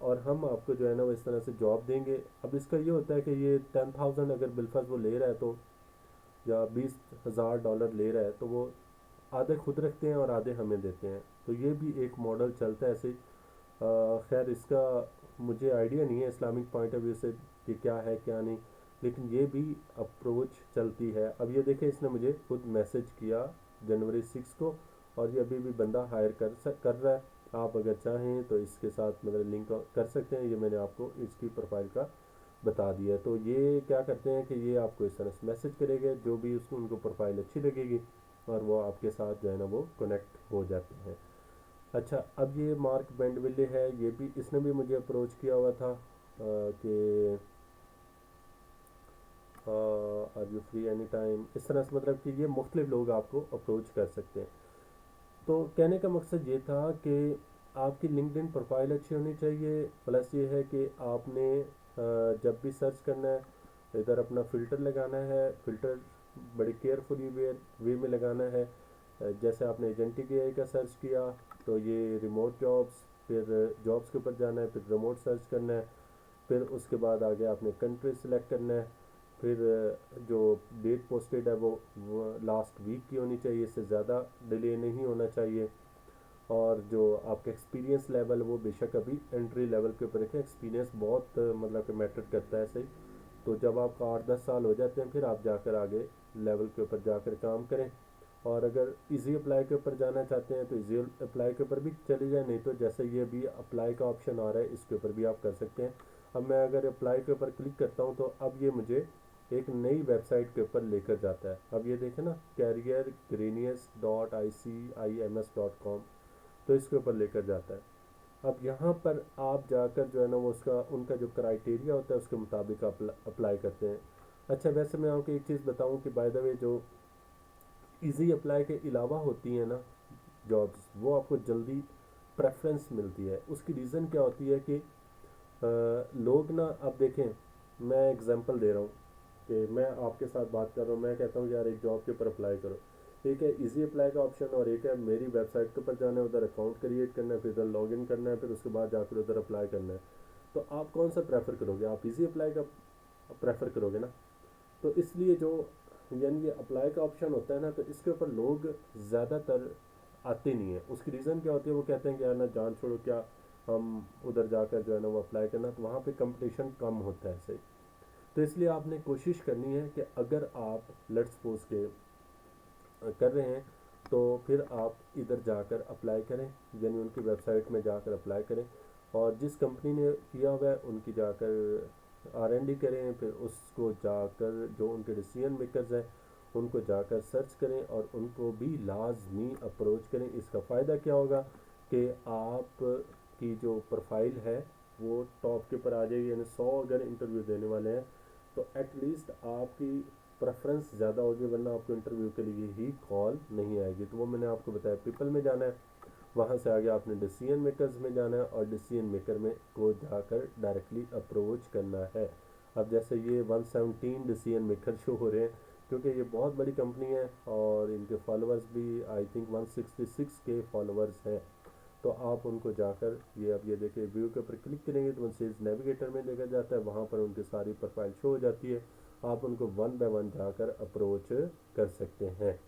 और हम आपको जो है ना वो इस तरह से जॉब देंगे। अब इसका ये होता है कि ये 10,000 अगर बिलफर्ज वो ले रहा है तो, या $20,000 ले रहा है, तो वो आधे खुद रखते हैं और आधे हमें देते हैं। तो ये भी एक मॉडल चलता है ऐसे ही। खैर इसका मुझे आइडिया नहीं है इस्लामिक पॉइंट ऑफ व्यू से कि क्या है क्या नहीं, लेकिन ये भी अप्रोच चलती है। अब ये देखें, इसने मुझे खुद मैसेज किया जनवरी 6 को, और ये अभी भी बंदा हायर कर रहा है। आप अगर चाहें तो इसके साथ मतलब लिंक कर सकते हैं। ये मैंने आपको इसकी प्रोफाइल का बता दिया है। तो ये क्या करते हैं कि ये आपको इस तरह से मैसेज करेंगे, जो भी उसको उनको प्रोफाइल अच्छी लगेगी, और वो आपके साथ जो है ना वो कनेक्ट हो जाते हैं। अच्छा, अब ये मार्क बेंडविले है, ये भी इसने भी मुझे अप्रोच किया हुआ था कि are you free any time, इस तरह से, मतलब कि ये मुख्तलिफ लोग आपको अप्रोच कर सकते हैं। तो कहने का मकसद ये था कि आपकी लिंक्डइन प्रोफाइल अच्छी होनी चाहिए, प्लस ये है कि आपने जब भी सर्च करना है इधर अपना फ़िल्टर लगाना है। फ़िल्टर बड़ी केयरफुली वे में लगाना है। जैसे आपने एजेंटिक एआई का सर्च किया तो ये रिमोट जॉब्स, फिर जॉब्स के ऊपर जाना है, फिर रिमोट सर्च करना है, फिर उसके बाद आगे आपने कंट्री सेलेक्ट करना है, फिर जो डेट पोस्टेड है वो लास्ट वीक की होनी चाहिए, इससे ज़्यादा डिले नहीं होना चाहिए। और जो आपका एक्सपीरियंस लेवल वो बेशक अभी एंट्री लेवल के ऊपर रखें, एक्सपीरियंस बहुत मतलब कि मैटर करता है सही। तो जब आपका 8-10 साल हो जाते हैं फिर आप जाकर आगे लेवल के ऊपर जाकर काम करें। और अगर इजी अप्लाई के ऊपर जाना चाहते हैं तो इजी अप्लाई के ऊपर भी चले जाए, नहीं तो जैसे ये भी अप्लाई का ऑप्शन आ रहा है इसके ऊपर भी आप कर सकते हैं। अब मैं अगर अप्लाई के ऊपर क्लिक करता हूँ तो अब ये मुझे एक नई वेबसाइट के ऊपर लेकर जाता है। अब ये देखें ना, careergenius.icims.com, तो इसके ऊपर लेकर जाता है। अब यहाँ पर आप जाकर जो है ना वो उसका उनका जो क्राइटेरिया होता है उसके मुताबिक आप अप्लाई करते हैं। अच्छा, वैसे मैं आपको एक चीज़ बताऊँ कि बाय द वे जो इजी अप्लाई के अलावा होती हैं ना जॉब्स, वो आपको जल्दी प्रेफरेंस मिलती है। उसकी रीज़न क्या होती है कि लोग ना, अब देखें, मैं एग्जांपल दे रहा हूँ कि मैं आपके साथ बात कर रहा हूँ, मैं कहता हूँ यार एक जॉब के ऊपर अप्लाई करो। एक है इजी अप्लाई का ऑप्शन, और एक है मेरी वेबसाइट के ऊपर जाना है, उधर अकाउंट क्रिएट करना है, फिर उधर लॉग इन करना है, फिर उसके बाद जाकर उधर अप्लाई करना है। तो आप कौन सा प्रेफर करोगे? आप इजी अप्लाई का प्रेफर करोगे ना। तो इसलिए जो यानी ये अप्लाई का ऑप्शन होता है ना, तो इसके ऊपर लोग ज़्यादातर आते नहीं है। उसकी रीज़न क्या होती है? वो कहते हैं कि यार ना जान छोड़ो, क्या हम उधर जाकर जो है ना वो अप्लाई करना, तो वहाँ पे कंपटीशन कम होता है सही। तो इसलिए आपने कोशिश करनी है कि अगर आप लेट्स सपोज के कर रहे हैं तो फिर आप इधर जाकर अप्लाई करें, यानी उनकी वेबसाइट में जाकर अप्लाई करें, और जिस कंपनी ने किया हुआ है उनकी जाकर R&D करें, फिर उसको जाकर जो उनके डिसीजन मेकर्स हैं उनको जाकर सर्च करें और उनको भी लाजमी अप्रोच करें। इसका फ़ायदा क्या होगा कि आप की जो प्रोफाइल है वो टॉप के ऊपर आ जाएगी, यानी 100 अगर इंटरव्यू देने वाले हैं तो एटलीस्ट आपकी प्रेफरेंस ज़्यादा होगी, वरना आपको इंटरव्यू के लिए ही कॉल नहीं आएगी। तो वो मैंने आपको बताया, पीपल में जाना है, वहाँ से आगे आपने डिसीजन मेकर्स में जाना है, और डिसीजन मेकर में को जाकर डायरेक्टली अप्रोच करना है। अब जैसे ये 117 डिसीजन मेकर शो हो रहे हैं, क्योंकि ये बहुत बड़ी कंपनी है और इनके फॉलोअर्स भी आई थिंक 166 के फॉलोअर्स हैं। तो आप उनको जाकर अब ये देखिए व्यू के ऊपर क्लिक करेंगे तो सेल्स नेविगेटर में लेकर जाता है, वहाँ पर उनकी सारी प्रोफाइल शो हो जाती है। आप उनको वन बाय वन जाकर अप्रोच कर सकते हैं।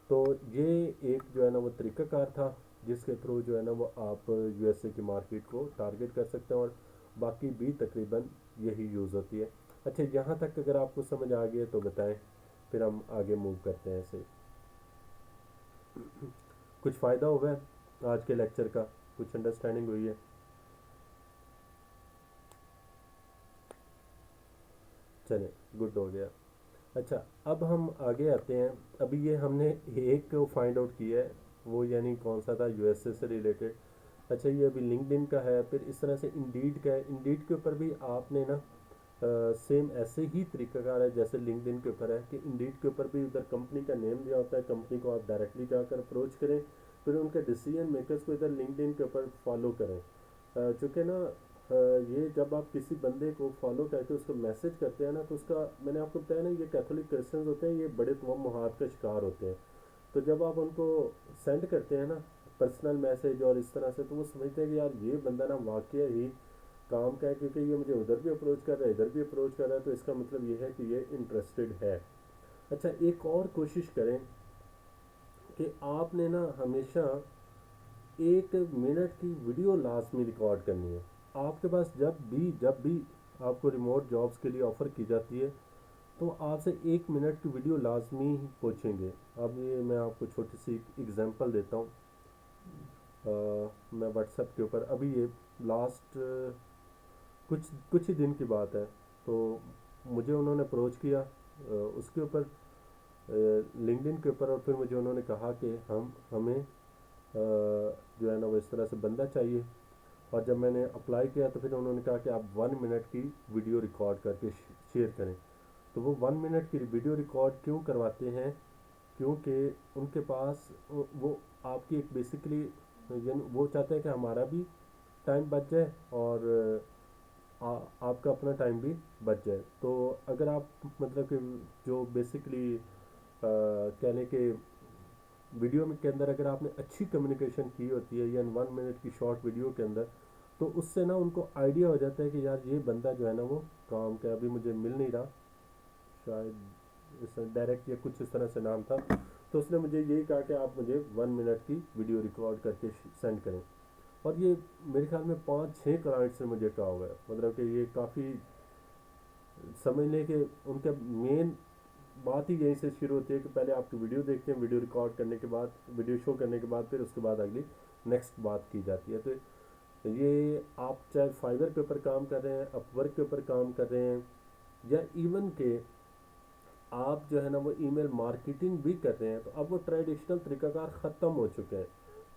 तो ये एक जो है ना वो तरीक़ाकार था जिसके थ्रू जो है ना वो आप यूएसए की मार्केट को टारगेट कर सकते हैं, और बाकी भी तकरीबन यही यूज़ होती है। अच्छा, यहाँ तक अगर आपको समझ आ गया तो बताएं, फिर हम आगे मूव करते हैं ऐसे। कुछ फ़ायदा हुआ है आज के लेक्चर का? कुछ अंडरस्टैंडिंग हुई है? चले, गुड हो गया। अच्छा, अब हम आगे आते हैं। अभी ये हमने एक फाइंड आउट किया है, वो यानी कौन सा था, यूएसए से रिलेटेड। अच्छा, ये अभी लिंक्डइन का है, फिर इस तरह से इंडीड का है। इंडीड के ऊपर भी आपने ना सेम ऐसे ही तरीकाकार है जैसे लिंक्डइन के ऊपर है कि इंडीड के ऊपर भी उधर कंपनी का नेम दिया होता है, कंपनी को आप डायरेक्टली जाकर अप्रोच करें, फिर उनके डिसीजन मेकर्स को इधर लिंक्डइन के ऊपर फॉलो करें। चूँकि ना ये जब आप किसी बंदे को फॉलो करके उसको मैसेज करते हैं ना, तो उसका मैंने आपको बताया ना, ये कैथोलिक क्रिश्चियंस होते हैं, ये बड़े तमाम मुहात का शिकार होते हैं। तो जब आप उनको सेंड करते हैं ना पर्सनल मैसेज और इस तरह से, तो वो समझते हैं कि यार ये बंदा ना वाकई ही काम का है, क्योंकि ये मुझे उधर भी अप्रोच कर रहा है, इधर भी अप्रोच कर रहा है, तो इसका मतलब ये है कि ये इंटरेस्टेड है। अच्छा, एक और कोशिश करें कि आपने ना हमेशा 1 मिनट की वीडियो लाजमी रिकॉर्ड करनी है। आपके पास जब भी आपको रिमोट जॉब्स के लिए ऑफ़र की जाती है तो आपसे 1 मिनट की वीडियो लाजमी ही पूछेंगे। अब ये मैं आपको छोटी सी एग्जांपल देता हूँ। मैं व्हाट्सएप के ऊपर अभी ये लास्ट कुछ कुछ ही दिन की बात है, तो मुझे उन्होंने अप्रोच किया उसके ऊपर, लिंक्डइन के ऊपर, और फिर मुझे उन्होंने कहा कि हमें जो है ना वो इस तरह से बंदा चाहिए। और जब मैंने अप्लाई किया तो फिर उन्होंने कहा कि आप 1 मिनट की वीडियो रिकॉर्ड करके शेयर करें। तो वो 1 मिनट की वीडियो रिकॉर्ड क्यों करवाते हैं? क्योंकि उनके पास वो आपकी एक बेसिकली, यानी वो चाहते हैं कि हमारा भी टाइम बच जाए और आपका अपना टाइम भी बच जाए। तो अगर आप मतलब कि जो बेसिकली कह लें कि वीडियो में के अंदर अगर आपने अच्छी कम्युनिकेशन की होती है या 1 मिनट की शॉर्ट वीडियो के अंदर, तो उससे ना उनको आइडिया हो जाता है कि यार ये बंदा जो है ना वो काम का, अभी मुझे मिल नहीं रहा, शायद इस डायरेक्ट या कुछ इस तरह से नाम था। तो उसने मुझे यही कहा कि आप मुझे 1 मिनट की वीडियो रिकॉर्ड करके सेंड करें। और ये मेरे ख्याल में 5-6 क्लाइंट्स ने मुझे कहा हुआ है, मतलब कि ये काफ़ी समझ लें कि उनका मेन बात ही यहीं से शुरू होती है कि पहले आपकी वीडियो देखते हैं, वीडियो रिकॉर्ड करने के बाद, वीडियो शो करने के बाद फिर उसके बाद अगली नेक्स्ट बात की जाती है। तो ये आप चाहे फाइवर के ऊपर काम कर रहे हैं, अपवर्क के ऊपर काम कर रहे हैं, या इवन के आप जो है ना वो ईमेल मार्केटिंग भी कर रहे हैं, तो अब वो ट्रेडिशनल तरीकाकार ख़त्म हो चुके हैं।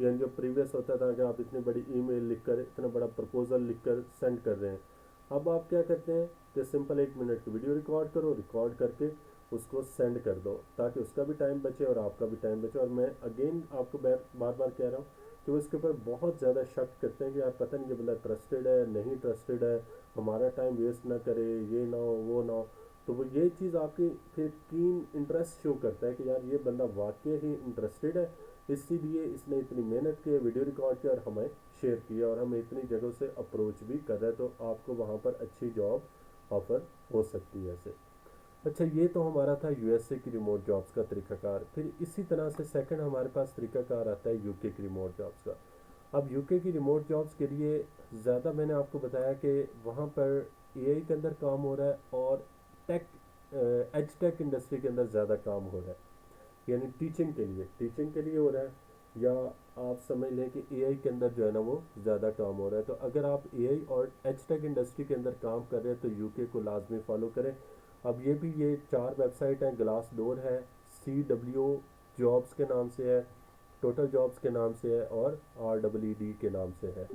यानी जो प्रीवियस होता था कि आप इतनी बड़ी ईमेल लिखकर, इतना बड़ा प्रपोजल लिखकर सेंड कर रहे हैं, अब आप क्या करते हैं कि सिंपल 1 मिनट की वीडियो रिकॉर्ड करो, रिकॉर्ड करके उसको सेंड कर दो, ताकि उसका भी टाइम बचे और आपका भी टाइम बचे। और मैं अगेन आपको बार बार कह रहा हूँ कि वो इसके ऊपर बहुत ज़्यादा शक करते हैं कि यार पता नहीं ये बंदा ट्रस्टेड है नहीं ट्रस्टेड है, हमारा टाइम वेस्ट ना करे, ये ना हो वो ना हो। तो वो ये चीज़ आपकी फिर कीन इंटरेस्ट शो करता है कि यार ये बंदा वाकई ही इंटरेस्टेड है, इसीलिए इसने इतनी मेहनत की, वीडियो रिकॉर्ड किया और हमें शेयर किया और हमें इतनी जगह से अप्रोच भी कर रहा है, तो आपको वहाँ पर अच्छी जॉब ऑफर हो सकती है ऐसे। अच्छा, ये तो हमारा था यूएसए की रिमोट जॉब्स का तरीकाकार। फिर इसी तरह से सेकंड हमारे पास तरीकाकार आता है यूके की रिमोट जॉब्स का। अब यूके की रिमोट जॉब्स के लिए ज़्यादा मैंने आपको बताया कि वहाँ पर एआई के अंदर काम हो रहा है और टेक एज टेक इंडस्ट्री के अंदर ज़्यादा काम हो रहा है, यानी टीचिंग के लिए हो रहा है, या आप समझ लें कि एआई के अंदर जो है ना वो ज़्यादा काम हो रहा है। तो अगर आप एआई और एच टेक इंडस्ट्री के अंदर काम कर रहे हैं तो यूके को लाजमी फॉलो करें। अब ये 4 वेबसाइट हैं, ग्लास डोर है, CW जॉब्स के नाम से है, टोटल जॉब्स के नाम से है, और REED के नाम से है।